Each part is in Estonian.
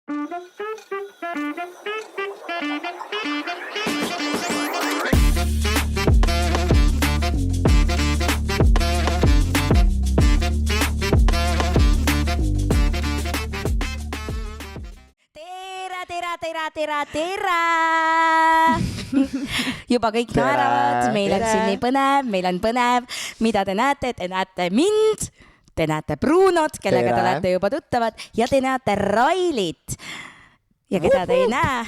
Tera! Juba kõik naeravad, meil on siin nii põnev, meil on põnev. Mida te näete mind, te näete Brunot, kellega te olete juba tuttavad ja te näete Railit. Ja keda te ei näe?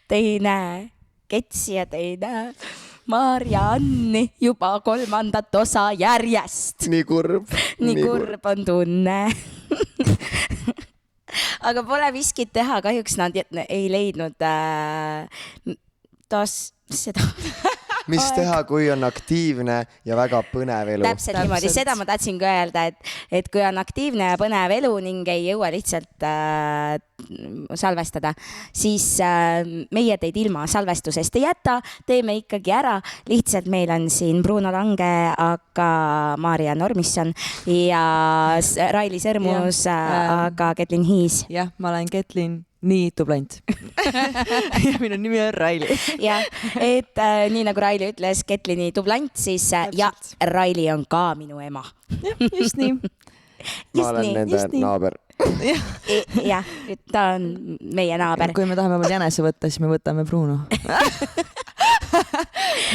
Te ei näe Ketsi ja te ei näe Marianni juba 3. osa järjest. Nii kurb. Nii kurb on tunne. Aga pole miskit teha, kahjuks nad ei leidnud taas seda. Mis teha, kui on aktiivne ja väga põnev elu? Täpselt niimoodi, seda ma tahtsin ka öelda, et kui on aktiivne ja põnev elu ning ei jõua lihtsalt salvestada, siis meie teid ilma salvestusest ei jäta, teeme ikkagi ära. Lihtsalt meil on siin Bruno Lange, aga Maarja Normisson ja Raili Sõrmus, aga Ketlin Hiis. Jah, ma olen Ketlin. Nii tublant. Ja minu nimi on Raili. Ja, et nii nagu Raili ütles, Ketlini tublant, siis ja Raili on ka minu ema. Ja, just nii. Ma olen nende naaber. Jah, ta on meie naaber. Kui me tahame veel jänese võtta, siis me võtame Bruno.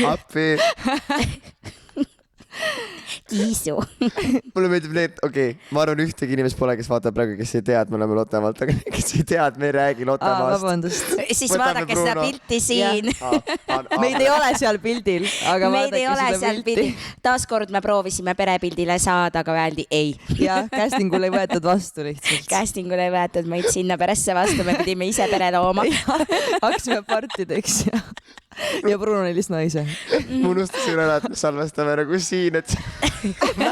Appi. Kiisu. Mulle meeldib need, ma arvan ühtegi inimest pole, kes vaatab praegu, kes ei tea, et me oleme Lottemaalt, aga kes ei tea, et me ei räägi Lottemaast. Vabandust. Siis vaadake seda pilti siin. Meid ei ole seal pildil, aga meid ei ole seal pildil. Taaskord me proovisime perepildile saada, aga öeldi ei. Ja castingul ei võetud vastu lihtsalt. Castingul ei võetud meid sinna peresse vastu, me pidime ise pere looma. Hakkasime partideks ja Bruno oli lihtsalt naise. Ma unustasin ära, et me salvestame nagu siin, et me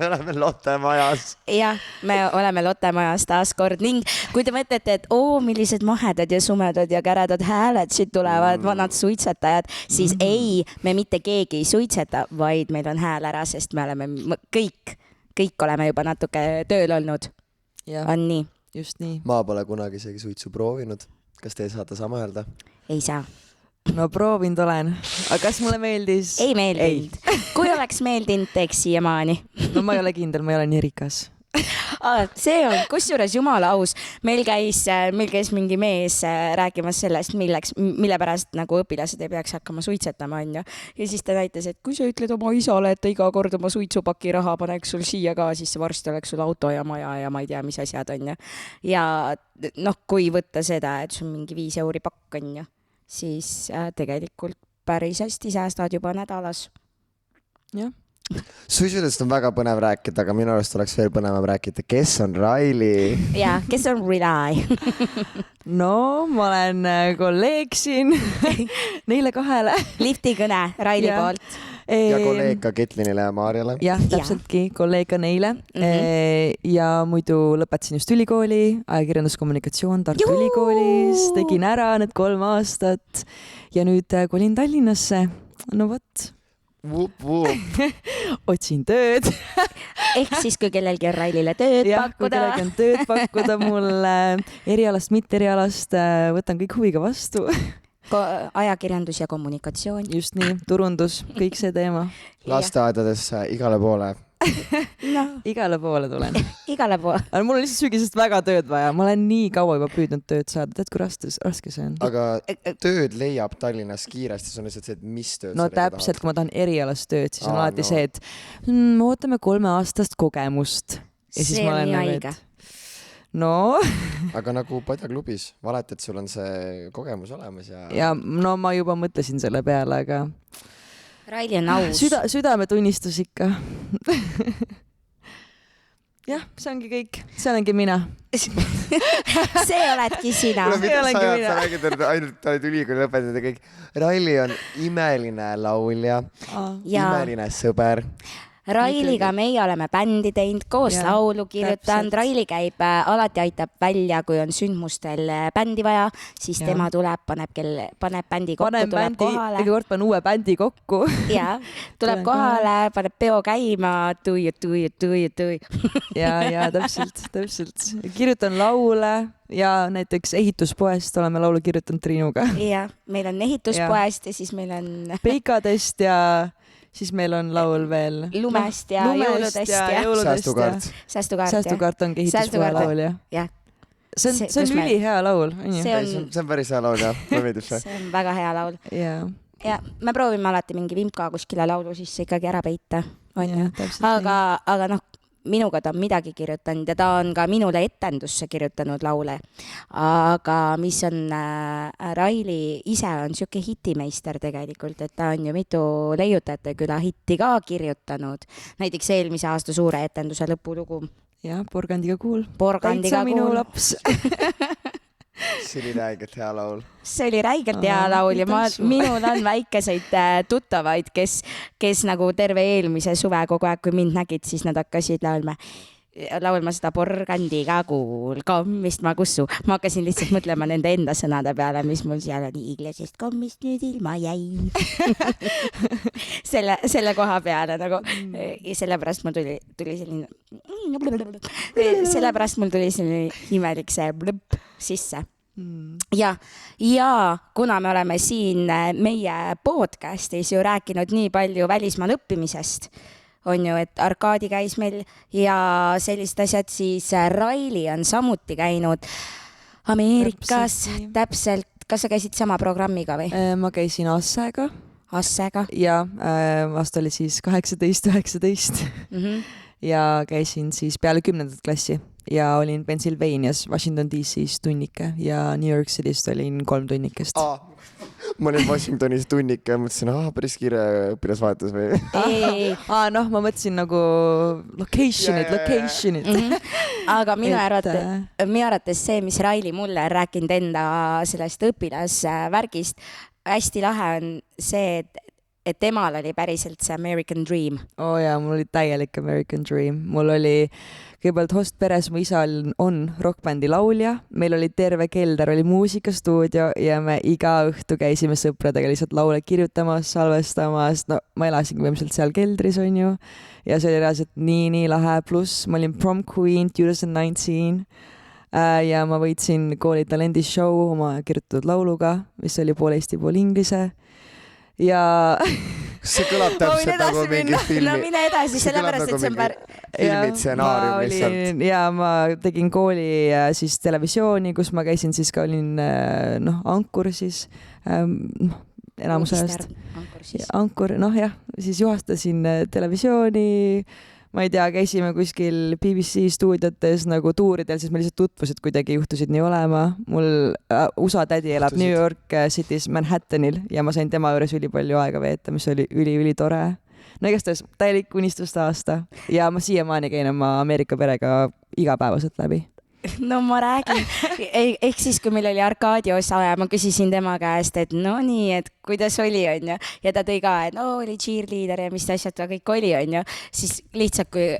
oleme Lottemajas. Jah, me oleme Lottemajas taaskord ning kui te mõtlete, et millised mahedad ja sumedad ja käredad hääled siit tulevad, vanad suitsetajad, siis ei, me mitte keegi ei suitseta, vaid meil on hääl ära, sest me oleme kõik oleme juba natuke tööl olnud. On nii? Just nii. Ma pole kunagi isegi suitsu proovinud. Kas te saate sama öelda? Ei saa. No proovinud olen. Aga kas mulle meeldis? Ei meeldinud. Kui oleks meeldinud, teeks siiamaani. No ma ei ole kindel, ma ei ole nii rikas. See on, kusjuures jumala aus. Meil käis mingi mees rääkimas sellest, mille pärast nagu õpilased ei peaks hakkama suitsetama, on ju. Ja siis ta näitas, et kui sa ütled oma isale, et iga kord oma suitsupaki raha paneks sul siia ka, siis varsti oleks sul auto ja maja ja ma ei tea, mis asjad on ju. Ja kui võtta seda, et sul mingi 5 euri pakk on ju, siis tegelikult päris hästi säästad juba nädalas. Jah. Suitsudest on väga põnev rääkida, aga minu arust oleks veel põnevam rääkida, kes on Raili? Ja, kes on Rilai? No, ma olen kolleeg siin neile 2. Lifti kõne Raili poolt. Ja kolleeg ka Ketlinile ja Maarjale. Jah, täpseltki, kolleeg ka neile. Ja muidu lõpetasin just ülikooli, ajakirjanduskommunikatsioon Tartu Ülikoolis, tegin ära need 3 aastat ja nüüd kolin Tallinnasse. No võt. Otsin tööd. Ehk siis, kui kellelgi on Railile tööd pakkuda. Kui kellelgi on tööd pakkuda mulle erialast, mitte erialast, võtan kõik huviga vastu. Ajakirjandus ja kommunikatsioon. Just nii, turundus, kõik see teema. Lasteaedades igale poole. No. Igale poole tulen. Igale poole. Aga mul on lihtsalt sügisest väga tööd vaja. Ma olen nii kaua juba püüdnud tööd saada. Tead, kui raske see on? Aga tööd leiab Tallinnas kiiresti. See on lihtsalt see, et mis tööd no täpselt, kui ma tahan erialast tööd, siis on alati see, et me ootame 3 aastast kogemust. Ja siis see on nii haige. No. Aga nagu Padjaklubis, valet, et sul on see kogemus olemas. Ja no ma juba mõtlesin selle peale, aga Raili on aus. Südametunnistus ikka. Jah, see ongi kõik. See olengi mina. See oledki sina. See olengi mina. Sa räägid, et ainult oled ülikooli lõpetanud ja kõik. Raili on imeline laulja, imeline sõber. Railiga meie oleme bändi teinud, koos Jah, laulu kirjutanud, täpselt. Raili käib alati aitab välja, kui on sündmustel bändi vaja, siis Jah. tema tuleb, paneb bändi kokku, panen tuleb bändi, kohale iga kord panen uue bändi kokku ja tuleb Tulen kohale, paneb peo käima, tui. ja täpselt. kirjutan laule ja näiteks ehituspoest oleme laulu kirjutanud Triinuga. ja meil on ehituspoest ja siis meil on Peikadest ja siis meil on laul veel lumest ja jõuludest ja Säästukaart. säästukaart. Säästukaart ongi ehituspoe Säästukaart. laul, jah. jah, see See- on kus me- ülihea laul, on ju? see on, see on päris hea laul jah, mulle meeldib see. see on väga hea laul jaa. ja me proovime alati mingi vimka kuskile laulu sisse ikkagi ära peita, onju. täpselt. aga noh, minuga ta on midagi kirjutanud ja ta on ka minule etendusse kirjutanud laule. aga mis on Raili ise on siuke hitimeister tegelikult, et ta on ju mitu Leiutajate küla hitti ka kirjutanud. näiteks eelmise aasta suure etenduse lõpulugu jah, Porgandiga kuul. Porgandiga täitsa minu kuul. laps. see oli räigelt hea laul. see oli räigelt hea laul ja minul on väikeseid tuttavaid, kes nagu terve eelmise suve kogu aeg, kui mind nägid, siis nad hakkasid laulma seda Porgandiga kuul, kommist ma kussu. Ma hakkasin lihtsalt mõtlema nende enda sõnade peale, mis mul seal on, hiiglasest kommist nüüd ilma jäi. selle koha peale nagu ja sellepärast mul tuli selline imelik see blõpp sisse. ja kuna me oleme siin meie podcastis ju rääkinud nii palju välismaal õppimisest, on ju, et Arkadi käis meil ja sellised asjad, siis Raili on samuti käinud Ameerikas. Täpselt. Kas sa käisid sama programmiga või? Ma käisin Assega. Assega. ja aasta oli siis 18-19 ja käisin siis peale 10. klassi ja olin Pennsylvanias, Washington DC-s tunnike ja New York City'st olin 3 tunnikest. ma olin Washingtonis tunnik ja mõtlesin, päris kiire õpilasvahetus või? noh, ma mõtlesin nagu location'id. Aga minu arvates see, mis Raili mulle on rääkinud enda sellest õpilasvärgist, hästi lahe on see, et temal oli päriselt see American Dream. jaa, mul oli täielik American Dream. Mul oli kõigepealt host peres, mu isa on rokkbändi laulja, meil oli terve kelder, oli muusikastuudio ja me iga õhtu käisime sõpradega lihtsalt laule kirjutamas, salvestamas, no ma elasingi võimselt seal keldris, on ju, ja see oli reaalselt nii lahe, pluss ma olin prom queen 2019 ja ma võitsin kooli talendishow oma kirjutatud lauluga, mis oli pool eesti, pool inglise ja see kõlab täpselt nagu mingi filmi. No mine edasi, sellepärast, et see on filmi stsenaarium lihtsalt. ja ma tegin kooli siis televisiooni, kus ma käisin, siis ka olin ankur siis enamus ajast. Ankur, jah, siis juhastasin televisiooni. Ma ei tea, käisime kuskil BBC stuudiotes nagu tuuridel, siis me lihtsalt tutvusid, kuidagi juhtusid nii olema. Mul USA tädi elab New York City's Manhattanil ja ma sain tema juures ülipalju aega veeta, mis oli üli tore. No igastahes täielik unistuste aasta ja ma siiamaani käin oma Ameerika perega igapäevaselt läbi. No ma räägin, ehk siis, kui meil oli Arkadi osa ja ma küsisin tema käest, et no nii, et kuidas oli, on ju, ja ta tõi ka, et oli cheerleader ja mis asjad ta kõik oli, on ju, siis lihtsalt kui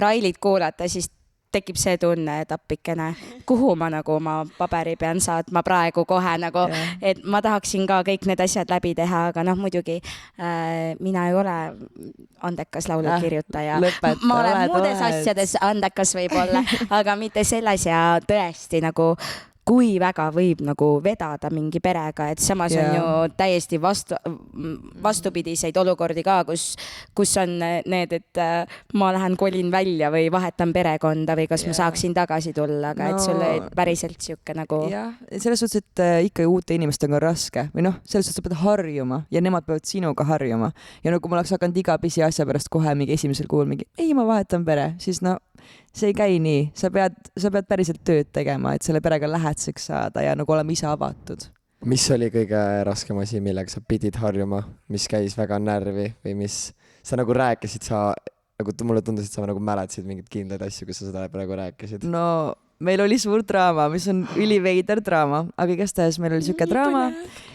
Railit kuulata, siis tekib see tunne, et appikene, kuhu ma nagu oma paberi pean saatma praegu kohe nagu, et ma tahaksin ka kõik need asjad läbi teha, aga noh, muidugi mina ei ole andekas laulukirjutaja. Ma olen muudes asjades andekas võib-olla, aga mitte selles ja tõesti nagu kui väga võib nagu vedada mingi perega, et samas on ju täiesti vastupidiseid olukordi ka, kus on need, et ma lähen kolin välja või vahetan perekonda või kas ma saaksin tagasi tulla, aga et sul päriselt siuke nagu... jah, selles suhtes, et ikka uute inimestega on raske või noh, selles suhtes sa pead harjuma ja nemad peavad sinuga harjuma ja no kui ma oleks hakanud iga pisi asja pärast kohe mingi esimesel kuul mingi, ei, ma vahetan pere, siis no see ei käi nii, sa pead päriselt tööd tegema, et selle perega lähedaseks saada ja nagu olema ise avatud. Mis oli kõige raskem asi, millega sa pidid harjuma, mis käis väga närvi või mis sa nagu rääkisid, nagu mulle tundus, et sa nagu mäletasid mingeid kindlaid asju, kus sa seda praegu rääkisid? No meil oli suur draama, mis on üliveider draama, aga igastahes meil oli siuke draama,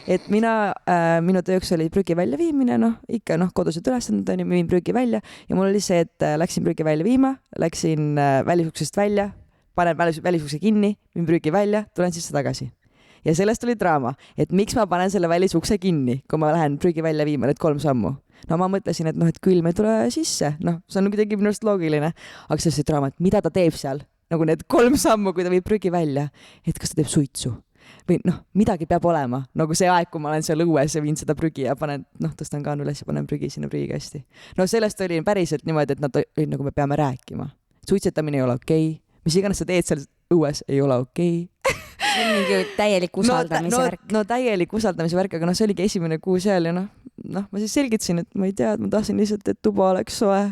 et minu tööks oli prügi välja viimine, ikka kodused ülesanded on ju, ma viin prügi välja ja mul oli see, et läksin prügi välja viima, läksin välisuksest välja, panen välisukse kinni, viin prügi välja, tulen sisse tagasi. Ja sellest oli draama, et miks ma panen selle välisukse kinni, kui ma lähen prügi välja viima need 3 sammu. No ma mõtlesin, et et külm ei tule sisse, see on kuidagi minu arust loogiline, aga see oli draama, et mida ta teeb seal, nagu need 3 sammu, kui ta viib prügi välja, et kas ta teeb suitsu või midagi peab olema, nagu see aeg, kui ma olen seal õues ja viin seda prügi ja panen, tõstan kaanu üles ja panen prügi sinna prügikasti. Sellest oli päriselt niimoodi, et nad olid nagu me peame rääkima. Suitsetamine ei ole okei, mis iganes sa teed seal õues, ei ole okei. Mingi täielik usaldamise värk. No täielik usaldamise värk, aga see oligi esimene kuu seal ja ma siis selgitasin, et ma ei tea, et ma tahtsin lihtsalt, et tuba oleks soe.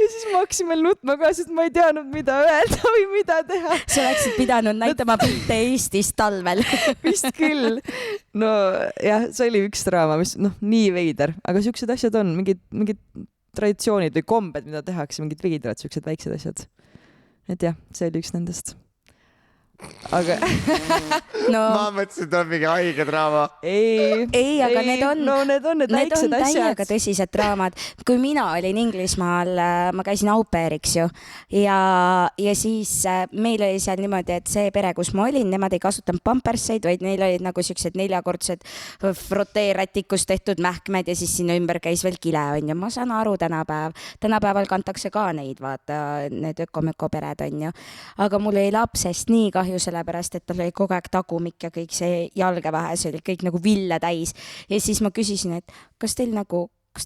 Ja siis ma hakkasin veel nutma ka, sest ma ei teadnud, mida öelda või mida teha. Sa oleksid pidanud näitama pilte Eestist talvel. Vist küll. No jah, see oli üks draama, mis nii veider, aga siuksed asjad on, mingid traditsioonid või kombed, mida tehakse, mingid veidrad, siuksed väiksed asjad. Et jah, see oli üks nendest. Aga ma mõtlesin, et on mingi haige draama. Ei, aga need on need väiksed asjad. Täiega tõsised draamad. Kui mina olin Inglismaal, ma käisin au pairiks ju ja siis meil oli seal niimoodi, et see pere, kus ma olin, nemad ei kasutanud pamperseid, vaid neil olid nagu siuksed 4-kordsed froteerätikust tehtud mähkmed ja siis sinna ümber käis veel kile on ja ma saan aru tänapäeval kantakse ka neid, vaata, need öko-möko pered on ju. Aga mul oli lapsest nii kahju sellepärast, et tal oli kogu aeg tagumik ja kõik see jalgevähe, see oli kõik nagu ville täis. Ja siis ma küsisin, et kas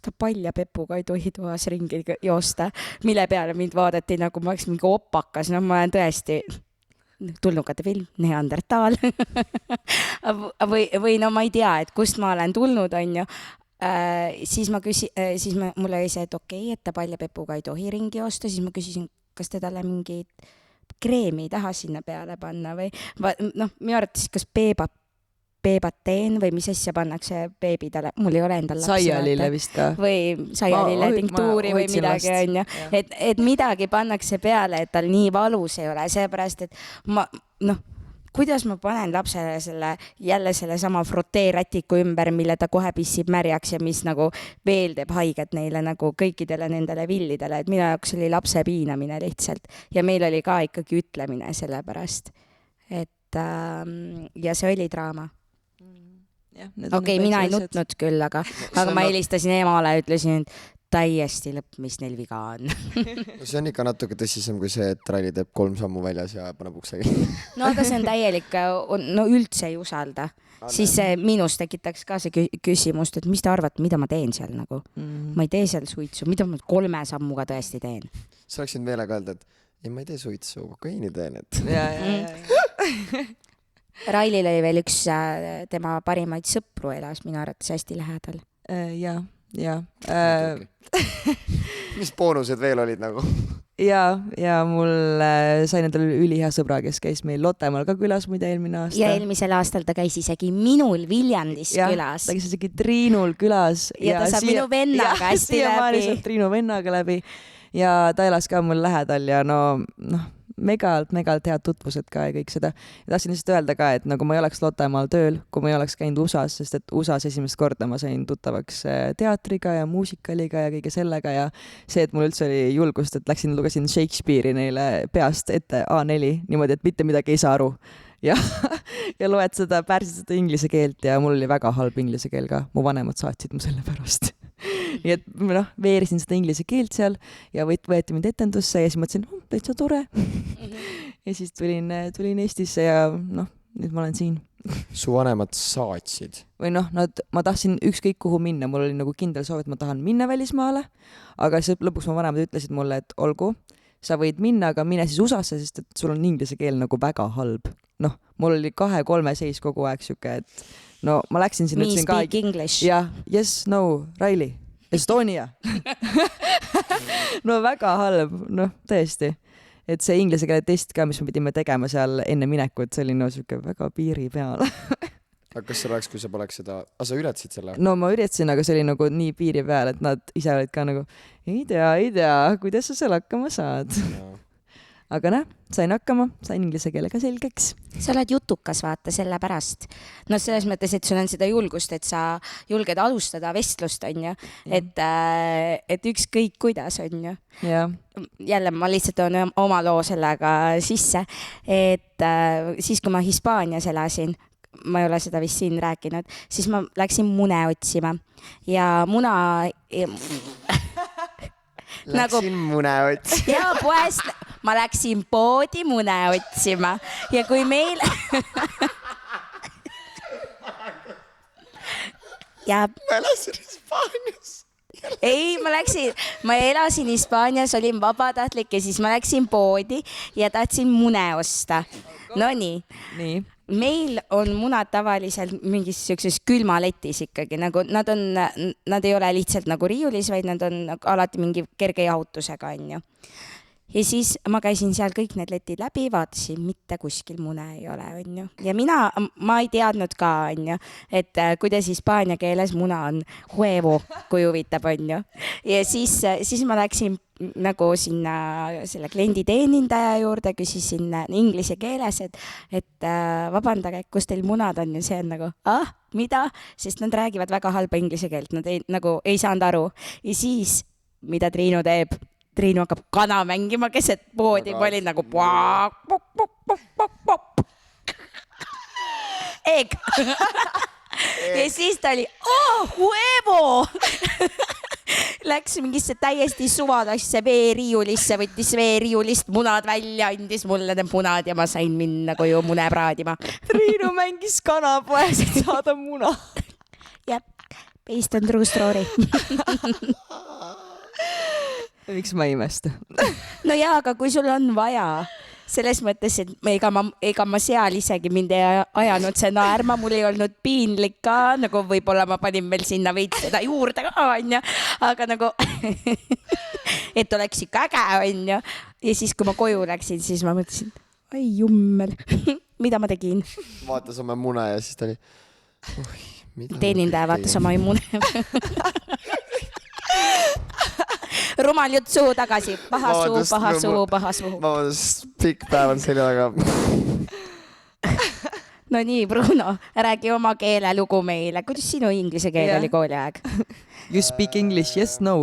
ta palja pepuga ei tohi toas ringi joosta, mille peale mind vaadati nagu ma oleks mingi opakas, ma olen tõesti tulnukate film, Neandertaal. või ma ei tea, et kust ma olen tulnud, on ju. Siis mul oli see, et okei, et ta palja pepuga ei tohi ringi joosta, siis ma küsisin, kas te talle mingid kreemi ei taha sinna peale panna või minu arvates kas beebateen või mis asja pannakse beebidele, mul ei ole endal lapsi. Saialille vist ka. Või saialille tinktuuri või midagi on ju, et midagi pannakse peale, et tal nii valus ei ole, seepärast, et kuidas ma panen lapsele jälle selle sama froteerätiku ümber, mille ta kohe pissib märjaks ja mis nagu veel teeb haiget neile nagu kõikidele nendele villidele, et minu jaoks oli lapse piinamine lihtsalt ja meil oli ka ikkagi ütlemine sellepärast, et ja see oli draama. Okei, mina ei nutnud küll, aga ma helistasin emale ja ütlesin, et täiesti lõpp, mis neil viga on. See on ikka natuke tõsisem kui see, et Raili teeb 3 sammu väljas ja paneb ukse kinni. No aga see on täielik, üldse ei usalda. Siis minus tekitaks ka see küsimust, et mis te arvate, mida ma teen seal nagu. Ma ei tee seal suitsu, mida ma 3 sammuga tõesti teen. Sa oleksid meelega öelda, et ma ei tee suitsu, kokaini teen, et. Railil oli veel üks tema parimaid sõpru elas minu arvates hästi lähedal. Ja. Mis boonused veel olid nagu? Ja mul sain endale ülihea sõbra, kes käis meil Lottemaal ka külas muide eelmine aasta. Ja eelmisel aastal ta käis isegi minul Viljandis külas. Ta käis isegi Triinul külas. Ja ta saab minu vennaga hästi läbi. Triinu vennaga läbi. Ja ta elas ka mul lähedal ja megalt head tutvused ka ja kõik seda. Ja tahtsin lihtsalt öelda ka, et nagu ma ei oleks Lottemaal tööl, kui ma ei oleks käinud USA-s, sest et USA-s esimest korda ma sain tuttavaks teatriga ja muusikaliga ja kõige sellega ja see, et mul üldse oli julgust, et lugesin Shakespeare'i neile peast ette A4 niimoodi, et mitte midagi ei saa aru. Ja loed seda pärsitseda inglise keelt ja mul oli väga halb inglise keel ka. Mu vanemad saatsid mu selle pärast. Nii et veerisin seda inglise keelt seal ja võeti mind etendusse ja siis mõtlesin, täitsa tore. Ja siis tulin Eestisse ja nüüd ma olen siin. Su vanemad saatsid? Või ma tahtsin ükskõik kuhu minna, mul oli nagu kindel soov, et ma tahan minna välismaale, aga siis lõpuks mu vanemad ütlesid mulle, et olgu, sa võid minna, aga mine siis USA-sse, sest et sul on inglise keel nagu väga halb. Mul oli 2-3 seis kogu aeg siuke, et ma läksin sinna. Me speak English. Ja, yes, no, Raili, Estonia. Väga halb, tõesti. Et see inglise keele test ka, mis me pidime tegema seal enne minekut, see oli siuke väga piiri peal. Aga kas see oleks, kui sa poleks seda... sa üretasid selle? No ma üretasin, aga see oli nagu nii piiri peal, et nad ise olid ka nagu ei tea, kuidas sa seal hakkama saad. aga noh, sain hakkama, sain inglise keele ka selgeks. sa oled jutukas, vaata, sellepärast. No selles mõttes, et sul on seda julgust, et sa julged alustada vestlust, on ju. Et ükskõik kuidas, on ju. Ja. Jälle ma lihtsalt toon oma loo sellega sisse, et siis, kui ma Hispaanias elasin, ma ei ole seda vist siin rääkinud, siis ma läksin mune otsima ja muna... Läksin mune otsima. Ja poest ma läksin poodi mune otsima ja kui meil... ja... Ma elasin Hispaanias. Ei, ma elasin Hispaanias, olin vabatahtlik ja siis ma läksin poodi ja tahtsin mune osta. No nii. Meil on munad tavaliselt mingis siukses külmaletis ikkagi, nagu nad ei ole lihtsalt nagu riiulis, vaid nad on alati mingi kerge jahutusega, on ju. Ja siis ma käisin seal kõik need letid läbi, vaatasin, mitte kuskil mune ei ole, on ju. Ja ma ei teadnud ka, on ju, et kuidas hispaania keeles muna on huevo, kui huvitab, on ju. Ja siis ma läksin nagu sinna selle kliendi teenindaja juurde, küsisin inglise keeles, et vabandage, kus teil munad on ja see on nagu, mida? Sest nad räägivad väga halba inglise keelt, nad ei saanud aru. Ja siis, mida Triinu teeb? Triinu hakkab kana mängima keset poodi, ma olin nagu Egg. Ja siis ta oli, huevo! Läks mingisse täiesti suvadasse veeriiulisse, võttis veeriiulist munad välja, andis mulle need munad ja ma sain minna koju mune praadima. Triinu mängis kanapoes, et saada muna. Jep, based on true story. Miks ma ei imesta? No jaa, aga kui sul on vaja, selles mõttes, et ega ma seal isegi mind ei ajanud see naerma, mul ei olnud piinlik ka, nagu võib-olla ma panin veel sinna veits seda juurde ka, on ju, aga nagu, et oleks ikka äge, on ju. Ja siis, kui ma koju läksin, siis ma mõtlesin, ai jummel, mida ma tegin? Vaatas oma mune ja siis ta oli, teenindaja vaatas oma mune. Rumal jutt suu tagasi, paha suu. Vabandust, pikk päev on selja taga. No nii, Bruno, räägi oma keelelugu meile. Kuidas sinu inglise keel oli kooliaeg? You speak English, yes, no.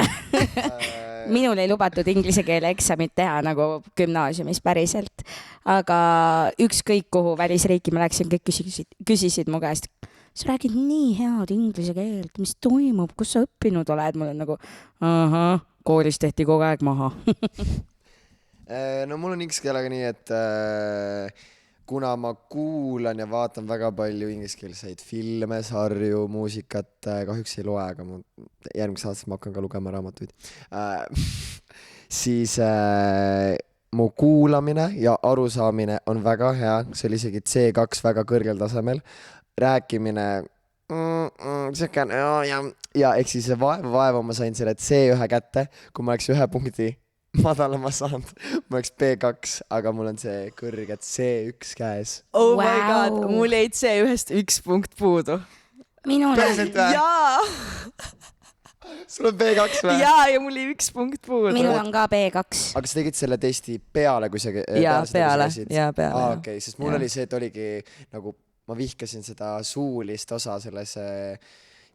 Minul ei lubatud inglise keele eksamit teha nagu gümnaasiumis päriselt. Aga ükskõik kuhu välisriiki ma läksin, kõik küsisid mu käest, sa räägid nii head inglise keelt, mis toimub, kus sa õppinud oled? Mul on nagu, koolis tehti kogu aeg maha. No mul on inglise keelega nii, et kuna ma kuulan ja vaatan väga palju ingliskeelseid filme, sarju, muusikat, kahjuks ei loe, aga järgmiseks aastast ma hakkan ka lugema raamatuid, siis mu kuulamine ja arusaamine on väga hea, see oli isegi C2 väga kõrgel tasemel, rääkimine ja ehk siis vaeva ma sain selle C1 kätte, kui ma oleks 1 punkti madalama saanud, ma oleks B2, aga mul on see kõrge C1 käes. Oh my god, mul jäid C1-st 1 punkt puudu. Minul Päriselt või? Jaa! Sul on B2 või? Jaa, ja mul jäi 1 punkt puudu. Minul on ka B2. Aga sa tegid selle testi peale, kui sa peale. Okei, sest mul oli see, et oligi nagu ma vihkasin seda suulist osa selles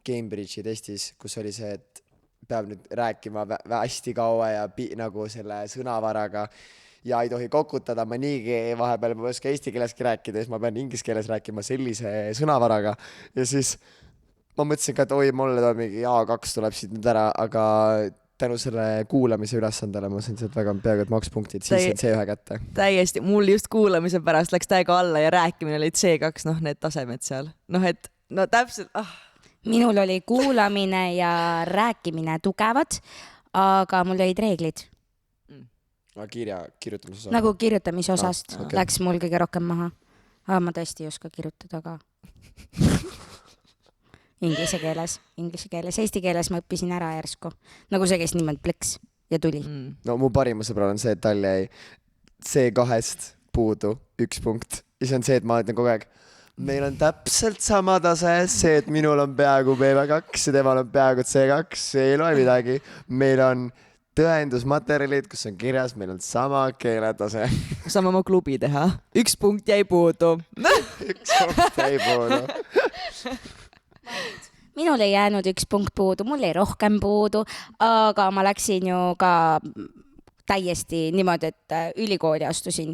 Cambridge'i testis, kus oli see, et peab nüüd rääkima hästi kaua ja nagu selle sõnavaraga ja ei tohi kokutada, ma niigi vahepeal ma ei oska eesti keeleski rääkida, siis ma pean inglise keeles rääkima sellise sõnavaraga ja siis ma mõtlesin ka, et oi, mulle tuleb mingi A2 tuleb siit nüüd ära, aga tänu selle kuulamise ülesandele ma sain sealt väga peaaegu et makspunktid, siis sain C1 kätte. Täiesti, mul just kuulamise pärast läks täiega alla ja rääkimine oli C2, need tasemed seal. Täpselt, Minul oli kuulamine ja rääkimine tugevad, aga mul olid reeglid. Kirjutamise osast. Nagu kirjutamise osast okay. Läks mul kõige rohkem maha. Aga ma tõesti ei oska kirjutada ka. Inglise keeles. Eesti keeles ma õppisin ära järsku. Nagu see käis niimoodi pleks ja tuli. No mu parima sõbral on see, et tal jäi C2-st puudu 1 punkt. Ja see on see, et ma ütlen kogu aeg, meil on täpselt sama tase, see, et minul on peaaegu B2 ja temal on peaaegu C2, see ei loe midagi. Meil on tõendusmaterjalid, kus on kirjas, meil on sama keeletase. saame oma klubi teha. 1 punkt jäi puudu. 1 punkt jäi puudu. minul ei jäänud 1 punkt puudu, mul jäi rohkem puudu, aga ma läksin ju ka täiesti niimoodi, et ülikooli astusin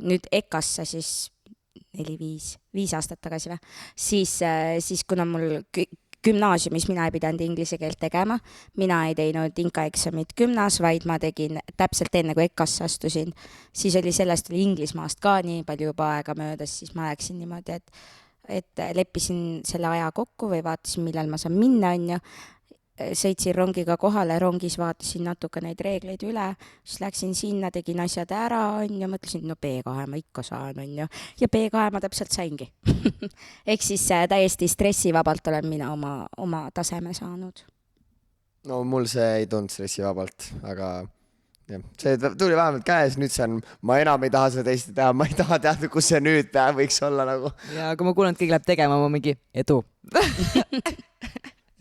nüüd EKA-sse siis 5 aastat tagasi või, siis kuna mul gümnaasiumis mina ei pidanud inglise keelt tegema, mina ei teinud inka eksamit gümnas, vaid ma tegin täpselt enne, kui EKA-sse astusin, siis oli sellest oli Inglismaast ka nii palju juba aega möödas, siis ma läksin niimoodi, et leppisin selle aja kokku või vaatasin, millal ma saan minna, onju. Sõitsin rongiga kohale, rongis vaatasin natuke neid reegleid üle, siis läksin sinna, tegin asjad ära, onju, mõtlesin, no B2 ma ikka saan, onju, ja B2 ma täpselt saingi. Ehk siis täiesti stressivabalt olen mina oma taseme saanud. No mul see ei tulnud stressivabalt, aga jah, see tuli vähemalt käes, nüüd see on, ma enam ei taha seda teist teha, ma ei taha teada, kus see nüüd võiks olla nagu. Ja kui ma kuulen, et keegi läheb tegema, ma mingi edu.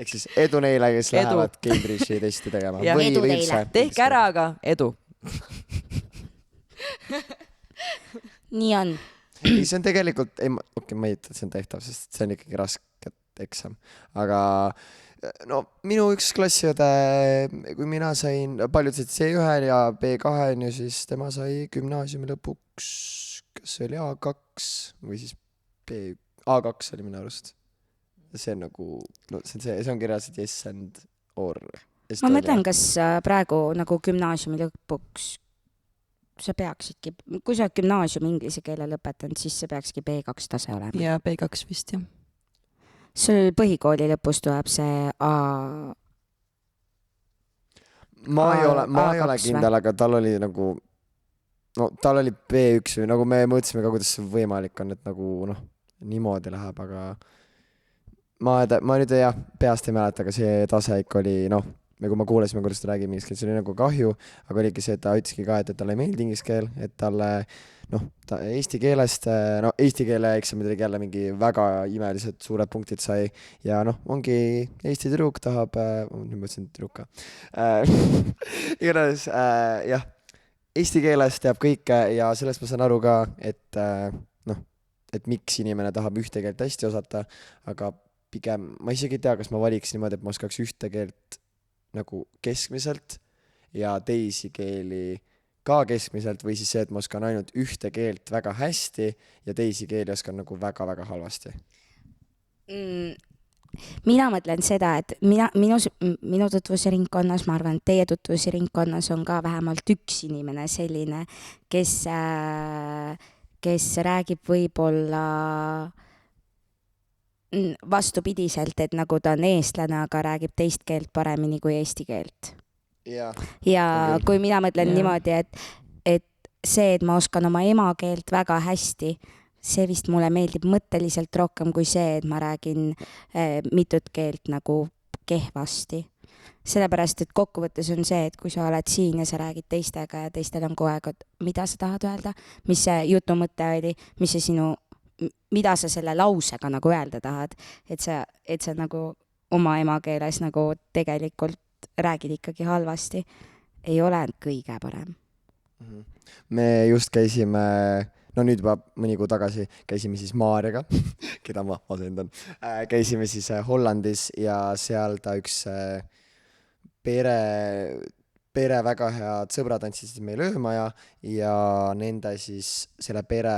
Ehk siis edu neile, kes lähevad Cambridge'i testi tegema. Edu teile. Tehke ära, aga edu. Nii on. Ei, see on tegelikult, ma ei ütle, et see on tehtav, sest see on ikkagi raske eksam. Aga no minu üks klassiõde, kui mina sain, paljud said C1 ja B2 ja siis tema sai gümnaasiumi lõpuks, kas see oli A2 või siis A2 oli minu arust. See on nagu, no see on kirjas, et yes and or. Ma mõtlen, kas praegu nagu gümnaasiumi lõpuks sa peaksidki, kui sa gümnaasiumi inglise keele lõpetanud, siis see peakski B2 tase olema. Ja B2 vist, jah. Sul põhikooli lõpus tuleb see A... Ma ei ole kindel, aga tal oli nagu, no tal oli B1 või nagu me mõtlesime ka, kuidas see võimalik on, et nagu noh, niimoodi läheb, aga ma nüüd jah, peast ei mäleta, aga see tase ikka oli, noh, kui ma kuulasime, kuidas ta räägib inglise keel, see oli nagu kahju, aga oligi see, et ta ütleski ka, et talle ei meeldi inglise keel, et talle, noh, ta eesti keelest, no eesti keele eksamid olid jälle mingi väga imelised suured punktid sai ja noh, ongi Eesti tüdruk tahab, nüüd mõtlesin tüdruka, igatahes jah, eesti keelest teab kõike ja sellest ma saan aru ka, et noh, et miks inimene tahab ühte keelt hästi osata, aga pigem, ma isegi ei tea, kas ma valiks niimoodi, et ma oskaks ühte keelt nagu keskmiselt ja teisi keeli ka keskmiselt või siis see, et ma oskan ainult ühte keelt väga hästi ja teisi keeli oskan nagu väga-väga halvasti. Mina mõtlen seda, et minu tutvusringkonnas, ma arvan, et teie tutvusringkonnas on ka vähemalt üks inimene selline, kes räägib võib-olla vastupidiselt, et nagu ta on eestlane, aga räägib teist keelt paremini kui eesti keelt. Ja kui mina mõtlen niimoodi, et see, et ma oskan oma emakeelt väga hästi, see vist mulle meeldib mõtteliselt rohkem kui see, et ma räägin mitut keelt nagu kehvasti. Sellepärast, et kokkuvõttes on see, et kui sa oled siin ja sa räägid teistega ja teistel on kogu aeg, mida sa tahad öelda, mis see jutu mõte oli, mida sa selle lausega nagu öelda tahad, et sa nagu oma emakeeles nagu tegelikult räägid ikkagi halvasti, ei ole kõige parem. Me just käisime, no nüüd juba mõni kuu tagasi käisime siis Maarjaga, keda ma asendan, käisime siis Hollandis ja seal ta üks pere väga head sõbrad andsid siis meile öömaja ja nende siis selle pere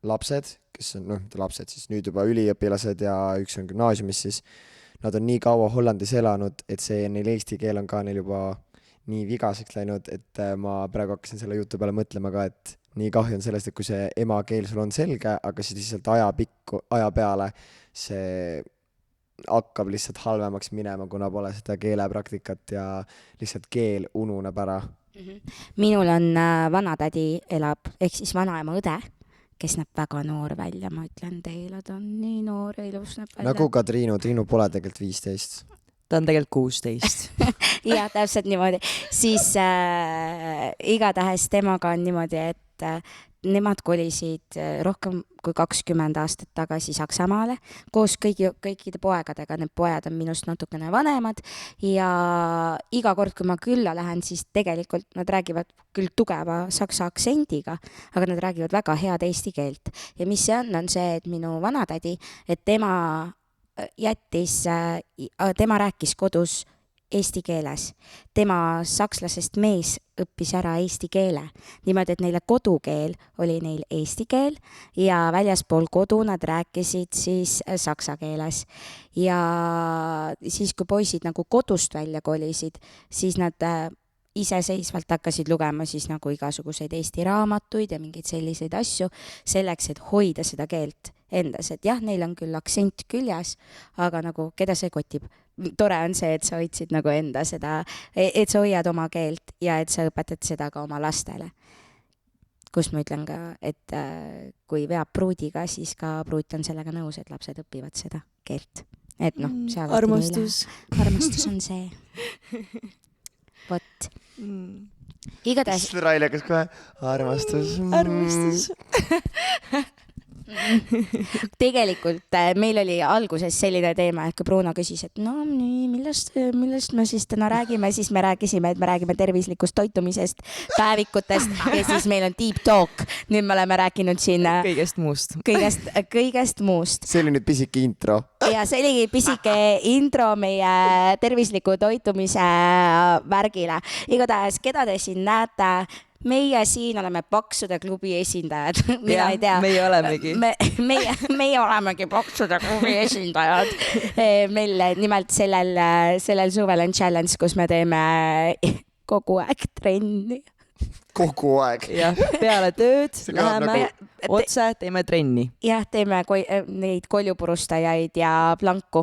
lapsed, kes on lapsed siis nüüd juba üliõpilased ja üks on gümnaasiumis, siis nad on nii kaua Hollandis elanud, et see neil eesti keel on ka neil juba nii vigaseks läinud, et ma praegu hakkasin selle jutu peale mõtlema ka, et nii kahju on sellest, et kui see emakeel sul on selge, aga siis lihtsalt aja peale see hakkab lihtsalt halvemaks minema, kuna pole seda keelepraktikat ja lihtsalt keel ununeb ära. Minul on vanatädi elab, ehk siis vanaema õde, kes näeb väga noor välja, ma ütlen teile, ta on nii noor ja ilus näeb välja. Nagu ka Triinu pole tegelikult 15. Ta on tegelikult 16. Jah, täpselt niimoodi. Siis igatahes temaga on niimoodi, et nemad kolisid rohkem kui 20 aastat tagasi Saksamaale koos kõikide poegadega. Need pojad on minust natukene vanemad ja iga kord, kui ma külla lähen, siis tegelikult nad räägivad küll tugeva saksa aktsendiga, aga nad räägivad väga head eesti keelt. Ja mis see on see, et minu vanatädi, et tema rääkis kodus eesti keeles. Tema sakslasest mees õppis ära eesti keele. Niimoodi, et neile kodukeel oli neil eesti keel ja väljaspool kodu nad rääkisid siis saksa keeles. Ja siis, kui poisid nagu kodust välja kolisid, siis nad iseseisvalt hakkasid lugema siis nagu igasuguseid eesti raamatuid ja mingeid selliseid asju selleks, et hoida seda keelt endas. Et jah, neil on küll aktsent küljes, aga nagu keda see kotib? Tore on see, et sa hoidsid nagu enda seda, et sa hoiad oma keelt ja et sa õpetad seda ka oma lastele. Kus ma ütlen ka, et kui veab pruudiga, siis ka pruut on sellega nõus, et lapsed õpivad seda keelt. Et noh, armastus. Armastus on see. Vot. Igatahes. Railekas kohe. Armastus. Armastus. Tegelikult meil oli alguses selline teema, et kui Bruno küsis, et no nii, millest me siis täna räägime, siis me rääkisime, et me räägime tervislikust toitumisest, päevikutest ja siis meil on deep talk. Nüüd me oleme rääkinud siin kõigest muust. Kõigest muust. See oli nüüd pisike intro. Ja see oli pisike intro meie tervisliku toitumise värgile. Igatahes, keda te siin näete? Meie siin oleme Paksude klubi esindajad. Mina ei tea. Meie olemegi. Meie olemegi Paksude klubi esindajad. Meil nimelt sellel suvel on challenge, kus me teeme kogu aeg trenni. Kogu aeg. Jah, peale tööd läheme nagu... otse, teeme trenni. Jah, teeme neid koljupurustajaid ja planku.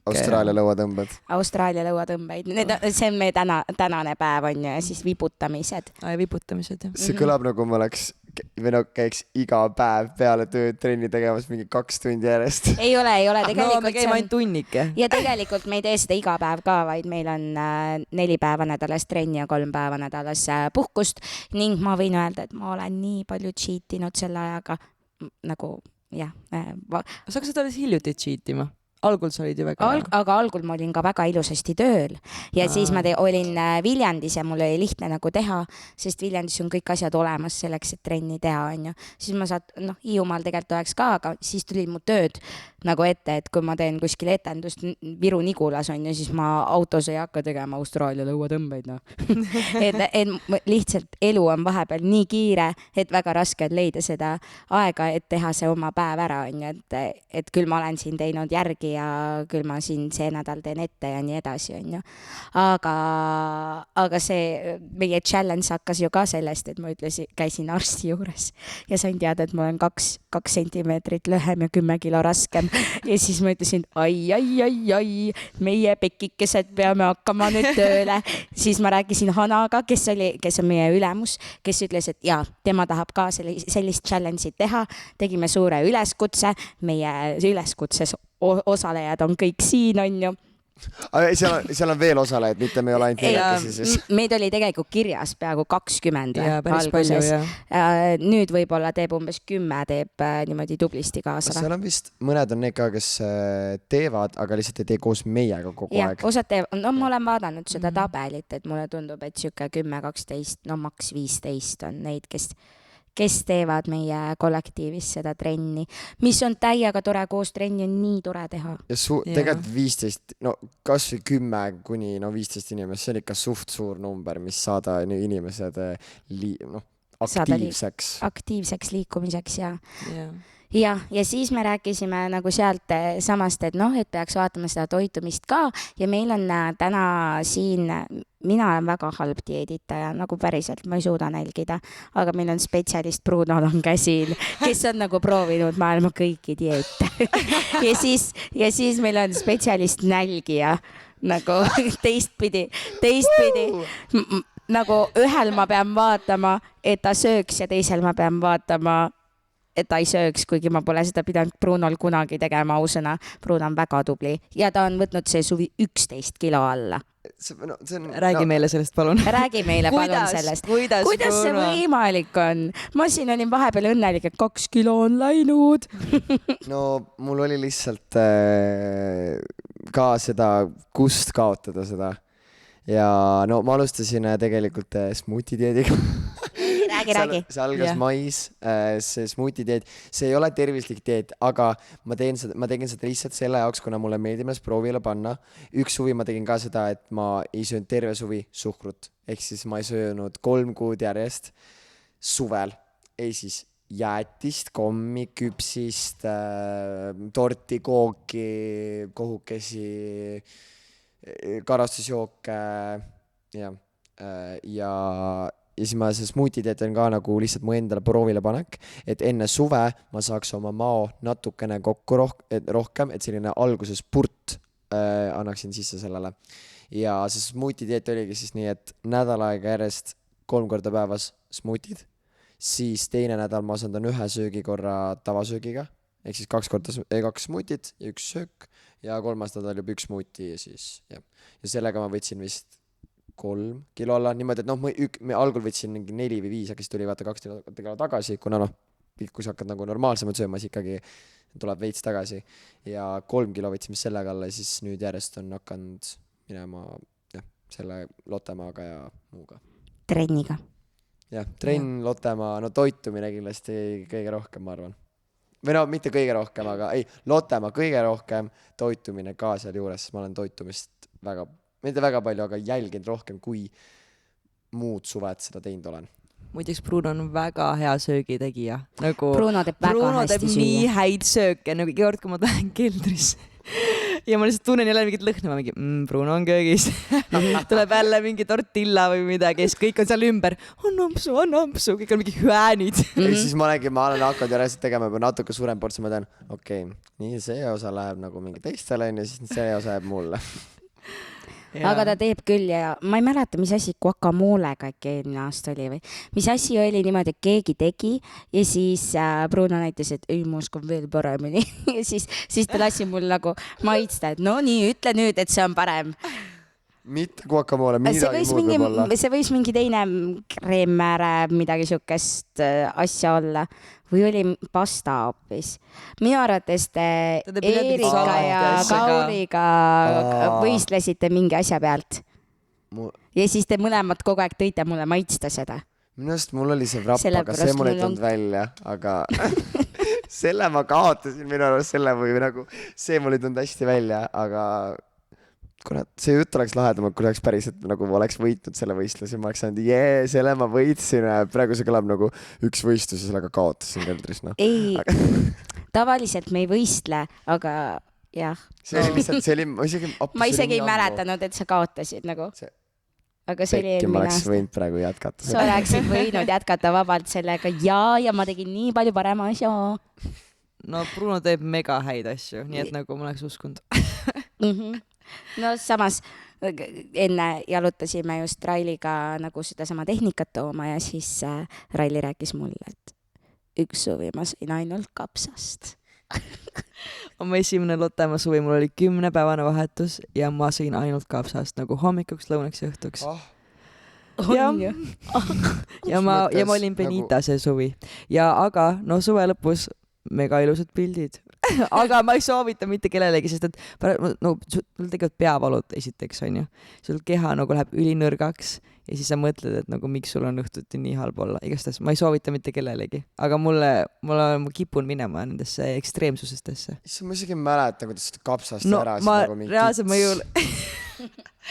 Austraalia lõuatõmbed. Austraalia lõuatõmbeid. See on meie tänane päev on ja siis viputamised. Viputamised, jah. See kõlab nagu ma käiks iga päev peale tööd trenni tegemas mingi 2 tundi järjest. Ei ole. No, me käime ainult tunnike. Ja tegelikult me ei tee seda iga päev ka, vaid meil on 4 päeva nädalas trenni ja 3 päeva nädalas puhkust. Ning ma võin öelda, et ma olen nii palju cheatinud selle ajaga, nagu jah. Sa hakkasid alles hiljuti cheatima? Algul sa olid ju väga... Aga algul ma olin ka väga ilusasti tööl ja siis ma olin Viljandis ja mul oli lihtne nagu teha, sest Viljandis on kõik asjad olemas selleks, et trenni teha, on ju. Siis ma Hiiumaal tegelikult oleks ka, aga siis tuli mu tööd nagu ette, et kui ma teen kuskil etendust Viru Nigulas, on ju, siis ma autos ei hakka tegema Austraalia lõuatõmbeid, noh. et lihtsalt elu on vahepeal nii kiire, et väga raske on leida seda aega, et teha see oma päev ära, on ju, et küll ma olen siin teinud järgi ja küll ma siin see nädal teen ette ja nii edasi, on ju. Aga see meie challenge hakkas ju ka sellest, et ma käisin arsti juures ja sain teada, et ma olen 2 sentimeetrit lühem ja 10 kilo raskem ja siis ma ütlesin, ai, meie pekikesed peame hakkama nüüd tööle. Siis ma rääkisin Hanaga, kes on meie ülemus, kes ütles, et jaa, tema tahab ka sellist challenge'it teha. Tegime suure üleskutse, meie üleskutses osalejad on kõik siin, on ju. Seal on veel osalejad, mitte me ei ole ainult neljakesi siis. Meid oli tegelikult kirjas peaaegu 20 ja, alguses. Nüüd võib-olla teeb umbes 10 teeb niimoodi tublisti kaasa. Seal on vist mõned on need ka, kes teevad, aga lihtsalt ei tee koos meiega kogu aeg. Osad teevad, ma olen vaadanud seda tabelit, et mulle tundub, et siuke 10, 12, maks 15 on neid, kes teevad meie kollektiivis seda trenni, mis on täiega tore, koos trenni on nii tore teha. Ja tegelikult 15, kas või 10 kuni 15 inimest, see on ikka suht suur number, mis saada inimesed aktiivseks liikumiseks ja siis me rääkisime nagu sealt samast, et et peaks vaatama seda toitumist ka ja meil on täna siin, mina olen väga halb dieeditaja, nagu päriselt ma ei suuda nälgida, aga meil on spetsialist Bruno on käsil, kes on nagu proovinud maailma kõiki dieete ja siis meil on spetsialist nälgija nagu teistpidi nagu ühel ma pean vaatama, et ta sööks ja teisel ma pean vaatama, et ta ei sööks, kuigi ma pole seda pidanud Brunol kunagi tegema, ausõna. Bruno on väga tubli ja ta on võtnud see suvi 11 kilo alla. Räägi meile sellest, palun. Räägi meile palun sellest. Kuidas see võimalik on? Ma siin olin vahepeal õnnelik, et 2 kilo on läinud. No mul oli lihtsalt ka seda, kust kaotada seda. Ja no ma alustasin tegelikult smoothie dieediga. Räägi. See algas mais, see smoothie dieet, see ei ole tervislik dieet, aga ma tegin seda lihtsalt selle jaoks, kuna mulle meeldib ennast proovile panna. Üks suvi ma tegin ka seda, et ma ei söönud terve suvi suhkrut, ehk siis ma ei söönud 3 kuud järjest suvel, ei siis jäätist, kommi, küpsist, torti, kooki, kohukesi, karastusjooke ja siis ma see smoothie dieet on ka nagu lihtsalt mu endale proovile panek, et enne suve ma saaks oma mao natukene kokku rohkem, et selline alguses purt annaksin sisse sellele. Ja see smoothie dieet oligi siis nii, et nädal aega järjest 3 korda päevas smoothied, siis teine nädal ma asendan 1 söögikorra tavasöögiga, ehk siis 2 smoothied ja 1 söök ja 3. nädal juba 1 smoothie ja siis ja sellega ma võtsin vist 3 kilo alla, niimoodi, et me algul võtsin mingi 4 või 5, aga siis tuli vaata 2 kilo tagasi, kuna kui sa hakkad nagu normaalsemalt sööma, siis ikkagi tuleb veits tagasi ja 3 kilo võtsime sellega alla ja siis nüüd järjest on hakanud minema selle Lottemaaga ja muuga. Trenniga. Jah, trenn, Lottemaa, no toitumine kindlasti kõige rohkem, ma arvan. Või no mitte kõige rohkem, aga ei, Lottemaa kõige rohkem, toitumine ka seal juures, sest ma olen toitumist mitte väga palju, aga jälginud rohkem, kui muud suved seda teinud olen. Muideks Bruno on väga hea söögitegija. Bruno teeb väga hästi süüa. Nii häid sööke, nagu iga kord, kui ma lähen keldrisse. Ja ma lihtsalt tunnen jälle mingit lõhna, ma mingi, Bruno on köögis. Tuleb jälle mingi tortilla või midagi, siis kõik on seal ümber. On ampsu, kõik on mingi hüäänid. Ja siis ma olen hakanud järjest tegema juba natuke suurem ports, ma tean, okei, nii see osa läheb nagu mingi teistele ja siis see osa jääb mulle. Aga ta teeb küll ja ma ei mäleta, mis asi guacamolega äkki eelmine aasta oli või mis asi oli niimoodi, et keegi tegi ja siis Bruno näitas, et ei, ma oskan veel paremini ja siis ta lasi mul nagu maitsta, et no nii, ütle nüüd, et see on parem. Mitte guacamole, midagi muud võib olla. See võis mingi teine kreemmääre, midagi siukest asja olla. Või oli pasta hoopis. Minu arvates te Eerika ja Kauriga võistlesite mingi asja pealt. Ja siis te mõlemad kogu aeg tõite mulle maitsta seda. Minu arust mul oli see vrapp, aga see mul ei tulnud välja, aga selle ma kaotasin minu arust selle või nagu see mul ei tulnud hästi välja, aga kurat, see jutt oleks lahedamalt, kui oleks päriselt nagu oleks võitnud selle võistluse, ma oleks saanud, selle ma võitsin, praegu see kõlab nagu üks võistlus ja sellega kaotasin keldris, noh. Ei, tavaliselt me ei võistle, aga jah. See oli lihtsalt, ma isegi ei mäletanud, et sa kaotasid nagu. Aga see oli eelmine aasta. Ma oleks võinud praegu jätkata. Sa oleksid võinud jätkata vabalt sellega ja ma tegin nii palju parema asja. No Bruno teeb mega häid asju, nii et nagu ma oleks uskunud. No samas enne jalutasime just Railiga nagu seda sama tehnikat tooma ja siis Raili rääkis mulle, et üks suvi ma sõin ainult kapsast. Oma esimene Lottemaa suvi, mul oli 10-päevane vahetus ja ma sõin ainult kapsast nagu hommikuks, lõunaks ja õhtuks. Ja ma olin Benita see suvi. Aga no suve lõpus mega ilusad pildid. Aga ma ei soovita mitte kellelegi, sest et sul tegevad peavalud esiteks, on ju. Sul keha nagu läheb ülinõrgaks ja siis sa mõtled, et nagu miks sul on õhtuti nii halb olla. Igastahes ma ei soovita mitte kellelegi, aga ma kipun minema nendesse ekstreemsusestesse. Ma isegi mäletan, kuidas kapsast ära. Reaalselt ma ju...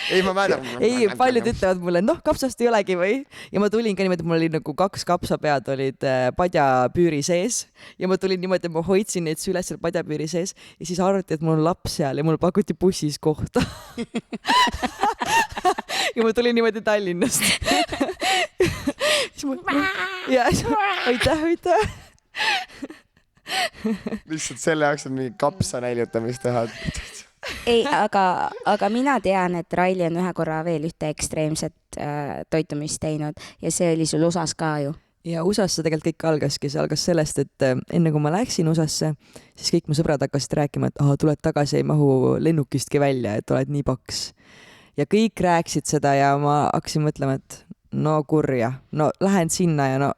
Ei, ma mäletan. Ei, paljud ütlevad mulle, kapsast ei olegi või? Ja ma tulin ka niimoodi, mul oli nagu 2 kapsapead olid padjapüüri sees ja ma tulin niimoodi, et ma hoidsin neid süles seal padjapüüri sees ja siis arvati, et mul on laps seal ja mul pakuti bussis kohta. Ja ma tulin niimoodi Tallinnast. Ja aitäh. Lihtsalt selle jaoks on mingi kapsa näljutamist teha. Ei, aga mina tean, et Raili on ühe korra veel ühte ekstreemset toitumist teinud ja see oli sul osas ka ju. ja USA-s see tegelikult kõik algaski, see algas sellest, et enne kui ma läksin USA-sse, siis kõik mu sõbrad hakkasid rääkima, et tuled tagasi, ei mahu lennukistki välja, et oled nii paks. Ja kõik rääkisid seda ja ma hakkasin mõtlema, et no kurja, no lähen sinna ja